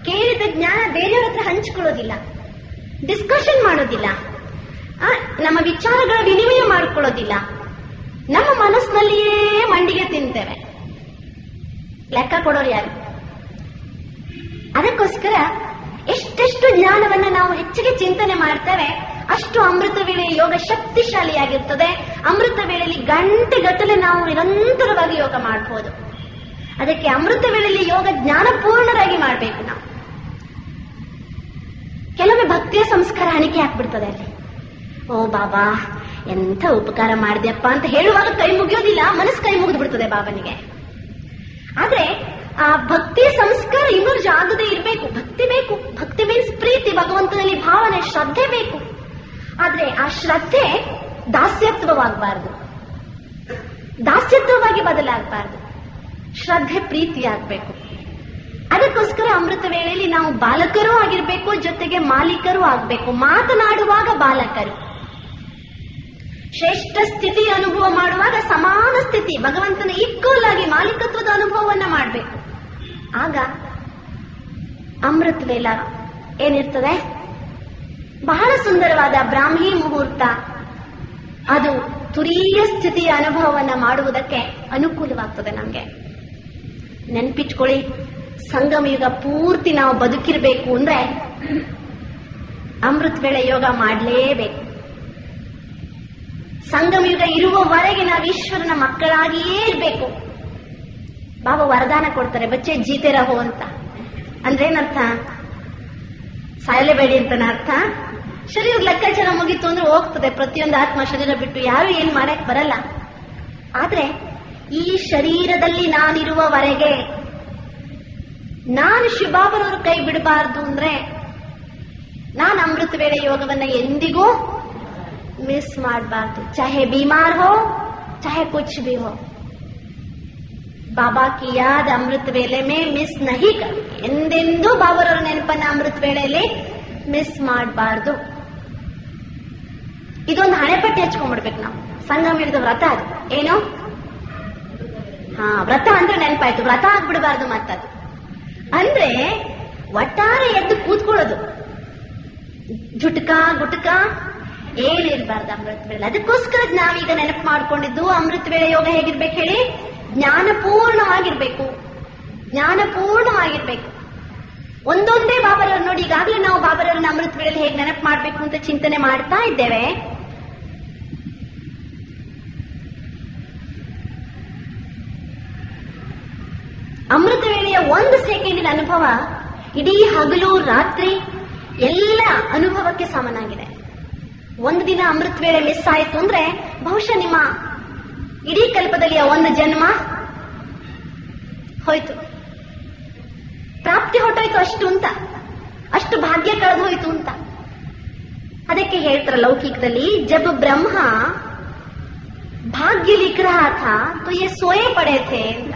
Speaker 1: ಕೇಳಿದ ಜ್ಞಾನ ಬೇರೆಯವ್ರ ಹತ್ರ ಹಂಚಿಕೊಳ್ಳೋದಿಲ್ಲ, ಡಿಸ್ಕಷನ್ ಮಾಡೋದಿಲ್ಲ, ನಮ್ಮ ವಿಚಾರಗಳ ವಿನಿಮಯ ಮಾಡಿಕೊಳ್ಳೋದಿಲ್ಲ. ನಮ್ಮ ಮನಸ್ಸಿನಲ್ಲಿಯೇ ಮಂಡಿಗೆ ತಿಂತೇವೆ. ಲೆಕ್ಕ ಕೊಡೋರು ಯಾರು? ಅದಕ್ಕೋಸ್ಕರ ಎಷ್ಟೆಷ್ಟು ಜ್ಞಾನವನ್ನ ನಾವು ಹೆಚ್ಚಿಗೆ ಚಿಂತನೆ ಮಾಡ್ತೇವೆ, ಅಷ್ಟು ಅಮೃತ ವೇಳೆಯ ಯೋಗ ಶಕ್ತಿಶಾಲಿಯಾಗಿರ್ತದೆ. ಅಮೃತ ವೇಳೆಯಲ್ಲಿ ಗಂಟೆಗಟ್ಟಲೆ ನಾವು ನಿರಂತರವಾಗಿ ಯೋಗ ಮಾಡಬಹುದು. ಅದಕ್ಕೆ ಅಮೃತ ವೇಳೆಯಲ್ಲಿ ಯೋಗ ಜ್ಞಾನಪೂರ್ಣರಾಗಿ ಮಾಡಬೇಕು. ನಾವು ಕೆಲವೊಮ್ಮೆ ಭಕ್ತಿಯ ಸಂಸ್ಕಾರ ಹಣಿಕೆ ಹಾಕ್ಬಿಡ್ತದೆ ಅಲ್ಲಿ. ಓ ಬಾಬಾ ಎಂಥ ಉಪಕಾರ ಮಾಡಿದ್ಯಪ್ಪ ಅಂತ ಹೇಳುವಾಗ ಕೈ ಮುಗಿಯೋದಿಲ್ಲ, ಮನಸ್ಸು ಕೈ ಮುಗಿದು ಬಿಡ್ತದೆ ಬಾಬನಿಗೆ. ಆದ್ರೆ ಆ ಭಕ್ತಿಯ ಸಂಸ್ಕಾರ ಇಮರ್ಜ್ ಆಗದೆ ಇರಬೇಕು. ಭಕ್ತಿ ಬೇಕು. ಭಕ್ತಿ ಮೀನ್ಸ್ ಪ್ರೀತಿ, ಭಗವಂತನಲ್ಲಿ ಭಾವನೆ, ಶ್ರದ್ಧೆ ಬೇಕು. ಆದ್ರೆ ಆ ಶ್ರದ್ಧೆ ದಾಸ್ಯತ್ವವಾಗಬಾರದು, ದಾಸ್ಯತ್ವವಾಗಿ ಬದಲಾಗಬಾರದು. ಶ್ರದ್ಧೆ ಪ್ರೀತಿಯಾಗಬೇಕು. ಅದಕ್ಕೋಸ್ಕರ ಅಮೃತ ವೇಳೆಯಲ್ಲಿ ನಾವು ಬಾಲಕರೂ ಆಗಿರ್ಬೇಕು, ಜೊತೆಗೆ ಮಾಲೀಕರೂ ಆಗಬೇಕು. ಮಾತನಾಡುವಾಗ ಬಾಲಕರು, ಶ್ರೇಷ್ಠ ಸ್ಥಿತಿ ಅನುಭವ ಮಾಡುವಾಗ ಸಮಾನ ಸ್ಥಿತಿ, ಭಗವಂತನ ಈಕ್ವಲ್ ಆಗಿ ಮಾಲೀಕತ್ವದ ಅನುಭವವನ್ನ ಮಾಡಬೇಕು. ಆಗ ಅಮೃತ ವೇಳ ಏನಿರ್ತದೆ? ಬಹಳ ಸುಂದರವಾದ ಬ್ರಾಹ್ಮಿ ಮುಹೂರ್ತ. ಅದು ತುರೀಯ ಸ್ಥಿತಿಯ ಅನುಭವವನ್ನ ಮಾಡುವುದಕ್ಕೆ ಅನುಕೂಲವಾಗ್ತದೆ ನಮ್ಗೆ. ನೆನ್ಪಿಟ್ಕೊಳ್ಳಿ, ಸಂಗಮ ಯುಗ ಪೂರ್ತಿ ನಾವು ಬದುಕಿರ್ಬೇಕು ಅಂದ್ರೆ ಅಮೃತ ವೇಳೆ ಯೋಗ ಮಾಡಲೇಬೇಕು. ಸಂಗಮ ಯುಗ ಇರುವವರೆಗೆ ನಾವು ಈಶ್ವರನ ಮಕ್ಕಳಾಗಿಯೇ ಇರಬೇಕು. ಬಾಬಾ ವರದಾನ ಕೊಡ್ತಾರೆ, ಬಚ್ಚೆ ಜೀತೆ ರಹೋ ಅಂತ. ಅಂದ್ರೆ ಏನರ್ಥ? ಸಾಯಲೇಬೇಡಿ ಅಂತನ ಅರ್ಥ. ಶರೀರ ಲೆಕ್ಕಾಚಾರ ಮುಗಿತು ಅಂದ್ರೆ ಹೋಗ್ತದೆ, ಪ್ರತಿಯೊಂದು ಆತ್ಮ ಶರೀರ ಬಿಟ್ಟು ಯಾರು ಏನ್ ಮಾಡಕ್ ಬರಲ್ಲ. ಆದ್ರೆ ಈ ಶರೀರದಲ್ಲಿ ನಾನಿರುವವರೆಗೆ ನಾನು ಶಿವಬಾಬನವರು ಕೈ ಬಿಡಬಾರ್ದು ಅಂದ್ರೆ ನಾನು ಅಮೃತ ವೇಳೆ ಯೋಗವನ್ನ ಎಂದಿಗೂ ಮಿಸ್ ಮಾಡಬಾರ್ದು. ಚಾಹೆ ಬೀಮಾರ್ ಹೋ, ಚಾಹೆ ಕುಚ್ ಭಿ ಹೋ, ಬಾಬಾ ಕಿ ಯಾದ್ ಅಮೃತ ವೇಳೆ ಮೇ ಮಿಸ್ ನಹಿ ಕರ್. ಎಂದೆಂದೂ ಬಾಬರವರ ನೆನಪನ್ನ ಅಮೃತ ವೇಳೆಯಲ್ಲಿ ಮಿಸ್ ಮಾಡಬಾರ್ದು. ಇದೊಂದು ಹಣೆಪಟ್ಟಿ ಹಚ್ಕೊಂಡ್ಬಿಡ್ಬೇಕು ನಾವು. ಸಂಗಮ ಹಿಡಿದ ವ್ರತ ಅದು. ಏನು? ವ್ರತ ಅಂದ್ರೆ ನೆನಪಾಯ್ತು, ವ್ರತ ಆಗ್ಬಿಡಬಾರ್ದು. ಮತ್ತದು ಅಂದ್ರೆ ಒಟ್ಟಾರೆ ಎದ್ದು ಕೂತ್ಕೊಳ್ಳೋದು, ಜುಟ್ಕ ಗುಟ್ಕ ಏನಿರ್ಬಾರ್ದು ಅಮೃತ ವೇಳೆ. ಅದಕ್ಕೋಸ್ಕರ ನಾವೀಗ ನೆನಪು ಮಾಡ್ಕೊಂಡಿದ್ದು ಅಮೃತ ವೇಳೆ ಯೋಗ ಹೇಗಿರ್ಬೇಕು ಹೇಳಿ? ಜ್ಞಾನಪೂರ್ಣವಾಗಿರ್ಬೇಕು, ಜ್ಞಾನಪೂರ್ಣವಾಗಿರ್ಬೇಕು. ಒಂದೊಂದೇ ಬಾಬರವ್ರು ನೋಡಿ, ಈಗಾಗಲೇ ನಾವು ಬಾಬರವ್ರನ್ನ ಅಮೃತ ವೇಳೆಯಲ್ಲಿ ಹೇಗೆ ನೆನಪು ಮಾಡಬೇಕು ಅಂತ ಚಿಂತನೆ ಮಾಡ್ತಾ ಇದ್ದೇವೆ. ಅಮೃತ ವೇಳೆಯ ಒಂದು ಸೆಕೆಂಡಿನ ಅನುಭವ ಇಡೀ ಹಗಲು ರಾತ್ರಿ ಎಲ್ಲ ಅನುಭವಕ್ಕೆ ಸಮನಾಗಿದೆ. ಒಂದು ದಿನ ಅಮೃತ ವೇಳೆ ಮಿಸ್ ಆಯಿತು ಅಂದ್ರೆ ಬಹುಶಃ ನಿಮ್ಮ ಇಡೀ ಕಲ್ಪದಲ್ಲಿ ಒಂದು ಜನ್ಮ ಹೋಯ್ತು, ಪ್ರಾಪ್ತಿ ಹೊಟ್ಟೋಯ್ತು ಅಷ್ಟು ಅಂತ, ಅಷ್ಟು ಭಾಗ್ಯ ಕಳೆದು ಹೋಯ್ತು ಅಂತ. ಅದಕ್ಕೆ ಹೇಳ್ತಾರೆ ಲೌಕಿಕದಲ್ಲಿ, ಜಬ್ ಬ್ರಹ್ಮ ಭಾಗ್ಯ ಲಿಖ ರಹಾ ಥಾ ತೋ ಯೇ ಸೋಯೆ ಪಡೆ ಥೇ ಅಂತ.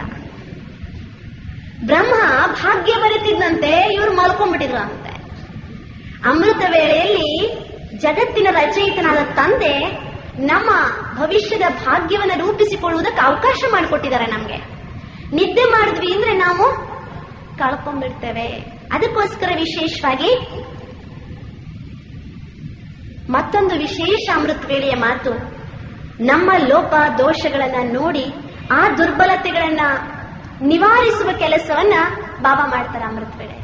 Speaker 1: ಬ್ರಹ್ಮ ಭಾಗ್ಯ ಬರೀತಿದ್ದಂತೆ, ಇವರು ಮಲ್ಕೊಂಡ್ಬಿಟ್ಟಿದ್ರು ಅಂತೆ. ಅಮೃತ ವೇಳೆಯಲ್ಲಿ ಜಗತ್ತಿನ ರಚಯಿತನಾದ ತಂದೆ ನಮ್ಮ ಭವಿಷ್ಯದ ಭಾಗ್ಯವನ್ನು ರೂಪಿಸಿಕೊಳ್ಳುವುದಕ್ಕೆ ಅವಕಾಶ ಮಾಡಿಕೊಟ್ಟಿದ್ದಾರೆ ನಮ್ಗೆ. ನಿದ್ದೆ ಮಾಡಿದ್ವಿ ಅಂದ್ರೆ ನಾವು ಕಳ್ಕೊಂಡ್ಬಿಡ್ತೇವೆ. ಅದಕ್ಕೋಸ್ಕರ ವಿಶೇಷವಾಗಿ ಮತ್ತೊಂದು ವಿಶೇಷ ಅಮೃತ ವೇಳೆಯ ಮಾತು, ನಮ್ಮ ಲೋಪ ದೋಷಗಳನ್ನ ನೋಡಿ ಆ ದುರ್ಬಲತೆಗಳನ್ನ ನಿವಾರಿಸುವ ಕೆಲಸವನ್ನ ಬಾಬಾ ಮಾಡ್ತಾರೆ ಅಮೃತ ವೇಳೆ.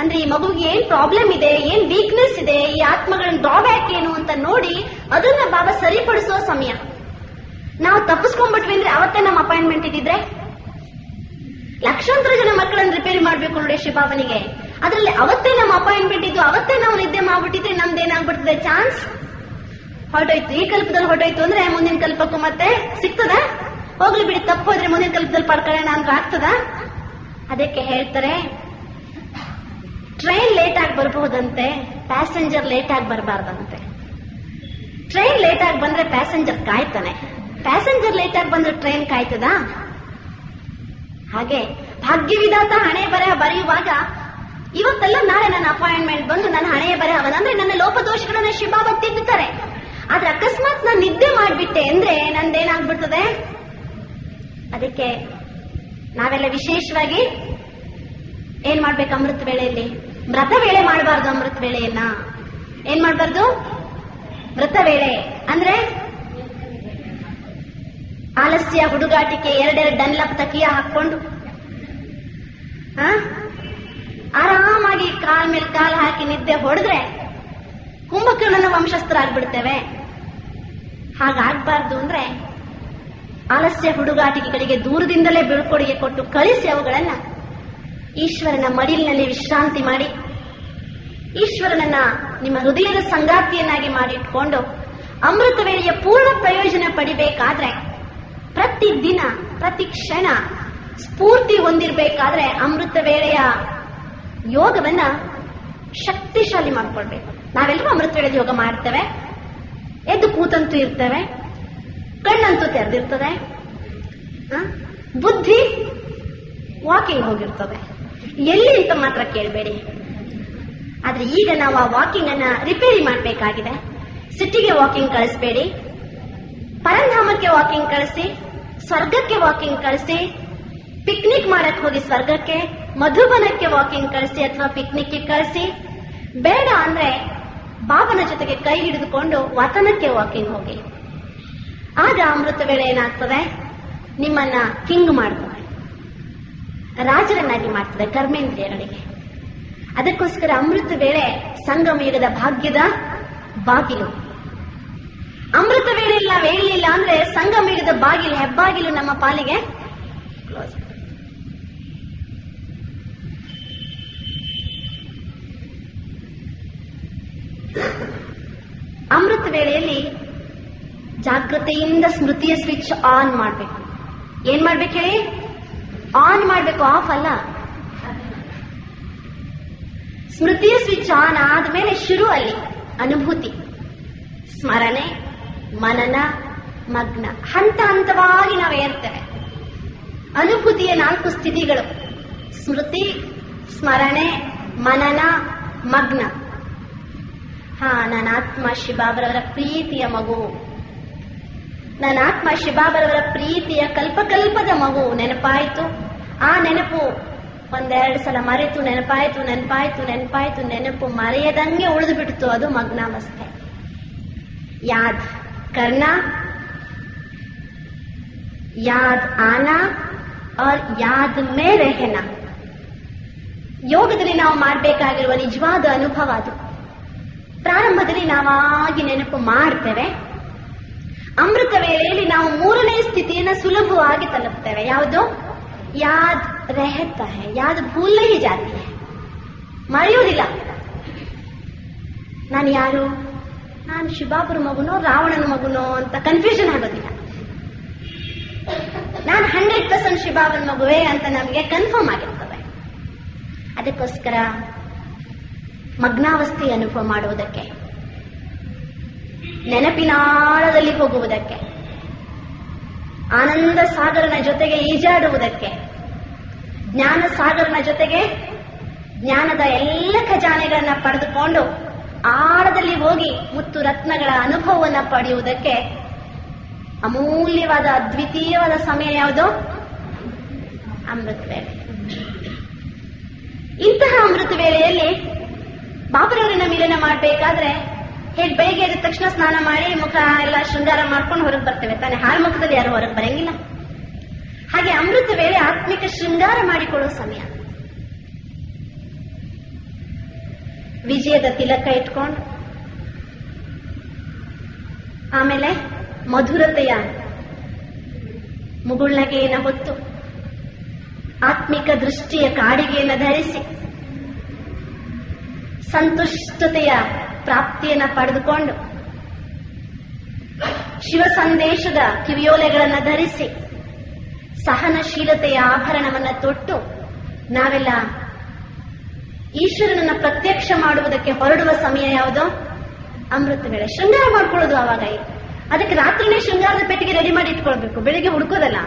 Speaker 1: ಅಂದ್ರೆ ಈ ಮಗುವಿಗೆ ಏನ್ ಪ್ರಾಬ್ಲಮ್ ಇದೆ, ಏನ್ ವೀಕ್ನೆಸ್ ಇದೆ, ಈ ಆತ್ಮಗಳ ಡ್ರಾಬ್ಯಾಕ್ ಏನು ಅಂತ ನೋಡಿ ಅದನ್ನ ಬಾಬಾ ಸರಿಪಡಿಸುವ ಸಮಯ. ನಾವು ತಪ್ಪಿಸ್ಕೊಂಡ್ಬಿಟ್ವಿ ಅಂದ್ರೆ ಅವತ್ತೇ ನಮ್ಮ ಅಪಾಯಿಂಟ್ಮೆಂಟ್ ಇದ್ದಿದ್ರೆ ಲಕ್ಷಾಂತರ ಜನ ಮಕ್ಕಳನ್ನ ರಿಪೇರಿ ಮಾಡ್ಬೇಕು ನೋಡಿ ಶಿವಬಾಬನಿಗೆ. ಅದರಲ್ಲಿ ಅವತ್ತೇ ನಮ್ಮ ಅಪಾಯಿಂಟ್ಮೆಂಟ್ ಇದ್ದು ಅವತ್ತೇ ನಾವು ನಿದ್ದೆ ಮಾಡ್ಬಿಟ್ಟಿದ್ರೆ ನಮ್ದೇನಾಗ್ಬಿಡ್ತದೆ, ಚಾನ್ಸ್ ಹೊರಟೋಯ್ತು. ಈ ಕಲ್ಪದಲ್ಲಿ ಹೊರಟೋಯ್ತು ಅಂದ್ರೆ ಮುಂದಿನ ಕಲ್ಪಕ್ಕೂ ಮತ್ತೆ ಸಿಗ್ತದ? ಹೋಗ್ಲಿ ಬಿಡಿ, ತಪ್ಪು ಹೋದ್ರೆ ಮುಂದಿನ ಕಲ್ಪದಲ್ಲಿ ಪಡ್ಕೊಳ್ಳೋಣ ಅಂದ್ರೆ ಆಗ್ತದ? ಅದಕ್ಕೆ ಹೇಳ್ತಾರೆ, ಟ್ರೈನ್ ಲೇಟ್ ಆಗಿ ಬರಬಹುದಂತೆ, ಪ್ಯಾಸೆಂಜರ್ ಲೇಟ್ ಆಗಿ ಬರಬಾರ್ದಂತೆ. ಟ್ರೈನ್ ಲೇಟ್ ಆಗಿ ಬಂದ್ರೆ ಪ್ಯಾಸೆಂಜರ್ ಕಾಯ್ತಾನೆ, ಪ್ಯಾಸೆಂಜರ್ ಲೇಟ್ ಆಗಿ ಬಂದ್ರೆ ಟ್ರೈನ್ ಕಾಯ್ತದ? ಹಾಗೆ ಭಾಗ್ಯವಿಧಾತ ಹಣೆ ಬರಹ ಬರೆಯುವಾಗ ಇವತ್ತೆಲ್ಲ ನಾಳೆ ನನ್ನ ಅಪಾಯಿಂಟ್ಮೆಂಟ್ ಬಂದು ನನ್ನ ಹಣೆಯ ಬರಹವನ್ನ ಅಂದ್ರೆ ನನ್ನ ಲೋಪದೋಷಗಳನ್ನ ಶಿವಬಾಬಾ ತಿದ್ದುತ್ತಾರೆ. ಆದ್ರೆ ಅಕಸ್ಮಾತ್ ನಾನು ನಿದ್ದೆ ಮಾಡ್ಬಿಟ್ಟೆ ಅಂದ್ರೆ ನಂದೇನಾಗ್ಬಿಡ್ತದೆ. ಅದಕ್ಕೆ ನಾವೆಲ್ಲ ವಿಶೇಷವಾಗಿ ಏನ್ ಮಾಡ್ಬೇಕು ಅಮೃತ ವೇಳೆಯಲ್ಲಿ? ವ್ರತ ವೇಳೆ ಮಾಡಬಾರ್ದು. ಅಮೃತ ವೇಳೆಯನ್ನ ಏನ್ ಮಾಡಬಾರ್ದು? ವ್ರತ ವೇಳೆ ಅಂದ್ರೆ ಆಲಸ್ಯ, ಹುಡುಗಾಟಿಕೆ, ಎರಡೆರಡು ಡನ್ಲಪ್ ತಕಿಯ ಹಾಕೊಂಡು ಆರಾಮಾಗಿ ಕಾಲ್ ಮೇಲೆ ಕಾಲ್ ಹಾಕಿ ನಿದ್ದೆ ಹೊಡೆದ್ರೆ ಕುಂಭಕರ್ಣನ ವಂಶಸ್ಥರಾಗ್ಬಿಡ್ತೇವೆ. ಹಾಗಾಗ್ಬಾರ್ದು ಅಂದ್ರೆ ಆಲಸ್ಯ ಹುಡುಗಾಟಿಕೆಗಳಿಗೆ ದೂರದಿಂದಲೇ ಬೀಳ್ಕೊಡುಗೆ ಕೊಟ್ಟು ಕಳಿಸಿ ಅವುಗಳನ್ನ ಈಶ್ವರನ ಮಡಿಲಿನಲ್ಲಿ ವಿಶ್ರಾಂತಿ ಮಾಡಿ, ಈಶ್ವರನನ್ನ ನಿಮ್ಮ ಹೃದಯದ ಸಂಗಾತಿಯನ್ನಾಗಿ ಮಾಡಿಟ್ಕೊಂಡು ಅಮೃತ ವೇಳೆಯ ಪೂರ್ಣ ಪ್ರಯೋಜನ ಪಡಿಬೇಕಾದ್ರೆ ಪ್ರತಿ ದಿನ ಪ್ರತಿ ಕ್ಷಣ ಸ್ಫೂರ್ತಿ ಹೊಂದಿರಬೇಕಾದ್ರೆ ಅಮೃತ ವೇಳೆಯ ಯೋಗವನ್ನ ಶಕ್ತಿಶಾಲಿ ಮಾಡ್ಕೊಳ್ಬೇಕು. ನಾವೆಲ್ಲರೂ ಅಮೃತ ವೇಳೆ ಯೋಗ ಮಾಡ್ತೇವೆ, ಎದ್ದು ಕೂತಂತೂ ಇರ್ತೇವೆ, ಕಣ್ಣಂತೂ ತೆರೆದಿರ್ತದೆ, ಬುದ್ಧಿ ವಾಕಿಂಗ್ ಹೋಗಿರ್ತದೆ. ಎಲ್ಲಿ ಅಂತ ಮಾತ್ರ ಕೇಳಬೇಡಿ. ಆದ್ರೆ ಈಗ ನಾವು ಆ ವಾಕಿಂಗ್ ಅನ್ನ ರಿಪೇರಿ ಮಾಡಬೇಕಾಗಿದೆ. ಸಿಟಿಗೆ ವಾಕಿಂಗ್ ಕಳಿಸ್ಬೇಡಿ, ಪರಂಧಾಮಕ್ಕೆ ವಾಕಿಂಗ್ ಕಳಿಸಿ, ಸ್ವರ್ಗಕ್ಕೆ ವಾಕಿಂಗ್ ಕಳಿಸಿ, ಪಿಕ್ನಿಕ್ ಮಾಡಕ್ ಹೋಗಿ ಸ್ವರ್ಗಕ್ಕೆ, ಮಧುಬನಕ್ಕೆ ವಾಕಿಂಗ್ ಕಳಿಸಿ ಅಥವಾ ಪಿಕ್ನಿಕ್ಗೆ ಕಳಿಸಿ. ಬೇಡ ಅಂದ್ರೆ ಬಾಬನ ಜೊತೆಗೆ ಕೈ ಹಿಡಿದುಕೊಂಡು ವತನಕ್ಕೆ ವಾಕಿಂಗ್ ಹೋಗಿ. ಆಗ ಅಮೃತ ವೇಳೆ ಏನಾಗ್ತದೆ? ನಿಮ್ಮನ್ನ ಕಿಂಗ್ ಮಾಡ್ತದೆ, ರಾಜರನ್ನಾಗಿ ಮಾಡ್ತದೆ ಕರ್ಮೇಂದ್ರಿಯಗಳಿಗೆ. ಅದಕ್ಕೋಸ್ಕರ ಅಮೃತ ವೇಳೆ ಸಂಗಮ ಯುಗದ ಭಾಗ್ಯದ ಬಾಗಿಲು. ಅಮೃತ ವೇಳೆ ನಾವು ಹೇಳಿಲ್ಲ ಅಂದ್ರೆ ಸಂಗಮ ಯುಗದ ಬಾಗಿಲು, ಹೆಬ್ಬಾಗಿಲು ನಮ್ಮ ಪಾಲಿಗೆ ಕ್ಲೋಸ್. ಅಮೃತ ವೇಳೆಯಲ್ಲಿ ಜಾಗೃತೆಯಿಂದ ಸ್ಮೃತಿಯ ಸ್ವಿಚ್ ಆನ್ ಮಾಡಬೇಕು. ಏನ್ ಮಾಡ್ಬೇಕು ಹೇಳಿ? ಆನ್ ಮಾಡಬೇಕು, ಆಫ್ ಅಲ್ಲ. ಸ್ಮೃತಿಯ ಸ್ವಿಚ್ ಆನ್ ಆದ್ಮೇಲೆ ಶುರು ಅಲ್ಲಿ ಅನುಭೂತಿ, ಸ್ಮರಣೆ, ಮನನ, ಮಗ್ನ. ಹಂತ ಹಂತವಾಗಿ ನಾವು ಏರ್ತೇವೆ. ಅನುಭೂತಿಯ 4 ಸ್ಥಿತಿಗಳು: ಸ್ಮೃತಿ, ಸ್ಮರಣೆ, ಮನನ, ಮಗ್ನ. ನನ್ನ ಆತ್ಮ ಶಿವಬಾಬರವರ ಪ್ರೀತಿಯ ಮಗು, ನನ್ನ ಆತ್ಮ ಶಿವಬಾಬರವರ ಪ್ರೀತಿಯ ಕಲ್ಪಕಲ್ಪದ ಮಗು. ನೆನಪಾಯ್ತು, ಆ ನೆನಪು ಒಂದೆರಡು ಸಲ ಮರೆತು ನೆನಪಾಯ್ತು, ನೆನಪಾಯ್ತು, ನೆನಪಾಯ್ತು, ನೆನಪು ಮರೆಯದಂಗೆ ಉಳಿದು ಬಿಡ್ತು. ಅದು ಮಗ್ನಾವಸ್ಥೆ. ಯಾದ್ ಕರ್ನ, ಯಾದ್ ಆನಾ और ಯಾದ್ ಮೇ ರೆಹನ. ಯೋಗದಲ್ಲಿ ನಾವು ಮಾಡಬೇಕಾಗಿರುವ ನಿಜವಾದ ಅನುಭವ ಅದು. ಪ್ರಾರಂಭದಲ್ಲಿ ನಾವಾಗಿ ನೆನಪು ಮಾಡ್ತೇವೆ. ಅಮೃತ ವೇಳೆಯಲ್ಲಿ ನಾವು 3ನೇ ಸ್ಥಿತಿಯನ್ನು ಸುಲಭವಾಗಿ ತಲುಪ್ತೇವೆ. ಯಾವುದು? ಯಾದ್ ರೆಹತಾ ಹೈ, ಯಾದ್ ಭೂಲ್ ನಹೀ ಜಾತಿ ಹೈ. ಮರೆಯುವುದಿಲ್ಲ. ನಾನು ಯಾರು? ನಾನು ಶಿವಬಾಬರ ಮಗುನೋ ರಾವಣನ ಮಗುನೋ ಅಂತ ಕನ್ಫ್ಯೂಷನ್ ಆಗೋದಿಲ್ಲ. ನಾನು 100% ಶಿಬಾವನ್ ಮಗುವೆ ಅಂತ ನಮಗೆ ಕನ್ಫರ್ಮ್ ಆಗಿರ್ತದೆ. ಅದಕ್ಕೋಸ್ಕರ ಮಗ್ನಾವಸ್ಥೆ ಅನುಭವ ಮಾಡುವುದಕ್ಕೆ, ನೆನಪಿನಾಳದಲ್ಲಿ ಹೋಗುವುದಕ್ಕೆ, ಆನಂದ ಸಾಗರನ ಜೊತೆಗೆ ಈಜಾಡುವುದಕ್ಕೆ, ಜ್ಞಾನ ಸಾಗರನ ಜೊತೆಗೆ ಜ್ಞಾನದ ಎಲ್ಲ ಖಜಾನೆಗಳನ್ನ ಪಡೆದುಕೊಂಡು ಆಳದಲ್ಲಿ ಹೋಗಿ ಮುತ್ತು ರತ್ನಗಳ ಅನುಭವವನ್ನ ಪಡೆಯುವುದಕ್ಕೆ ಅಮೂಲ್ಯವಾದ ಅದ್ವಿತೀಯವಾದ ಸಮಯ ಯಾವುದು? ಅಮೃತ ವೇಳೆ. ಇಂತಹ ಅಮೃತ ವೇಳೆಯಲ್ಲಿ ಬಾಬರವರನ್ನ ಮಿಲನ ಮಾಡಬೇಕಾದ್ರೆ ಹೇಗೆ ಬೆಳಿಗ್ಗೆ ಎದ್ದ ತಕ್ಷಣ ಸ್ನಾನ ಮಾಡಿ ಮುಖ ಎಲ್ಲ ಶೃಂಗಾರ ಮಾಡ್ಕೊಂಡು ಹೊರಗೆ ಬರ್ತೇವೆ ತಾನೆ, ಹಾಳ್ಮುಖದಲ್ಲಿ ಯಾರು ಹೊರಗೆ ಬರಂಗಿಲ್ಲ. ಹಾಗೆ ಅಮೃತ ವೇಳೆ ಆತ್ಮಿಕ ಶೃಂಗಾರ ಮಾಡಿಕೊಳ್ಳುವ ಸಮಯ. ವಿಜಯದ ತಿಲಕ ಇಟ್ಕೊಂಡು ಆಮೇಲೆ ಮಧುರತೆಯ ಮುಗುಳ್ನಗೆಯನ್ನು ಹೊತ್ತು ಆತ್ಮಿಕ ದೃಷ್ಟಿಯ ಕಾಡಿಗೆಯನ್ನು ಧರಿಸಿ ಸಂತುಷ್ಟತೆಯ ಪ್ರಾಪ್ತಿಯನ್ನು ಪಡೆದುಕೊಂಡು ಶಿವ ಸಂದೇಶದ ಕಿವಿಯೋಲೆಗಳನ್ನು ಧರಿಸಿ ಸಹನಶೀಲತೆಯ ಆಭರಣವನ್ನು ತೊಟ್ಟು ನಾವೆಲ್ಲ ಈಶ್ವರನನ್ನ ಪ್ರತ್ಯಕ್ಷ ಮಾಡುವುದಕ್ಕೆ ಹೊರಡುವ ಸಮಯ ಯಾವುದು? ಅಮೃತ ವೇಳೆ. ಶೃಂಗಾರ ಮಾಡ್ಕೊಳ್ಳೋದು ಆವಾಗ. ಅದಕ್ಕೆ ರಾತ್ರಿನೇ ಶೃಂಗಾರದ ಪೆಟ್ಟಿಗೆ ರೆಡಿ ಮಾಡಿ ಇಟ್ಕೊಳ್ಬೇಕು, ಬೆಳಿಗ್ಗೆ ಹುಡುಕೋದಲ್ಲ.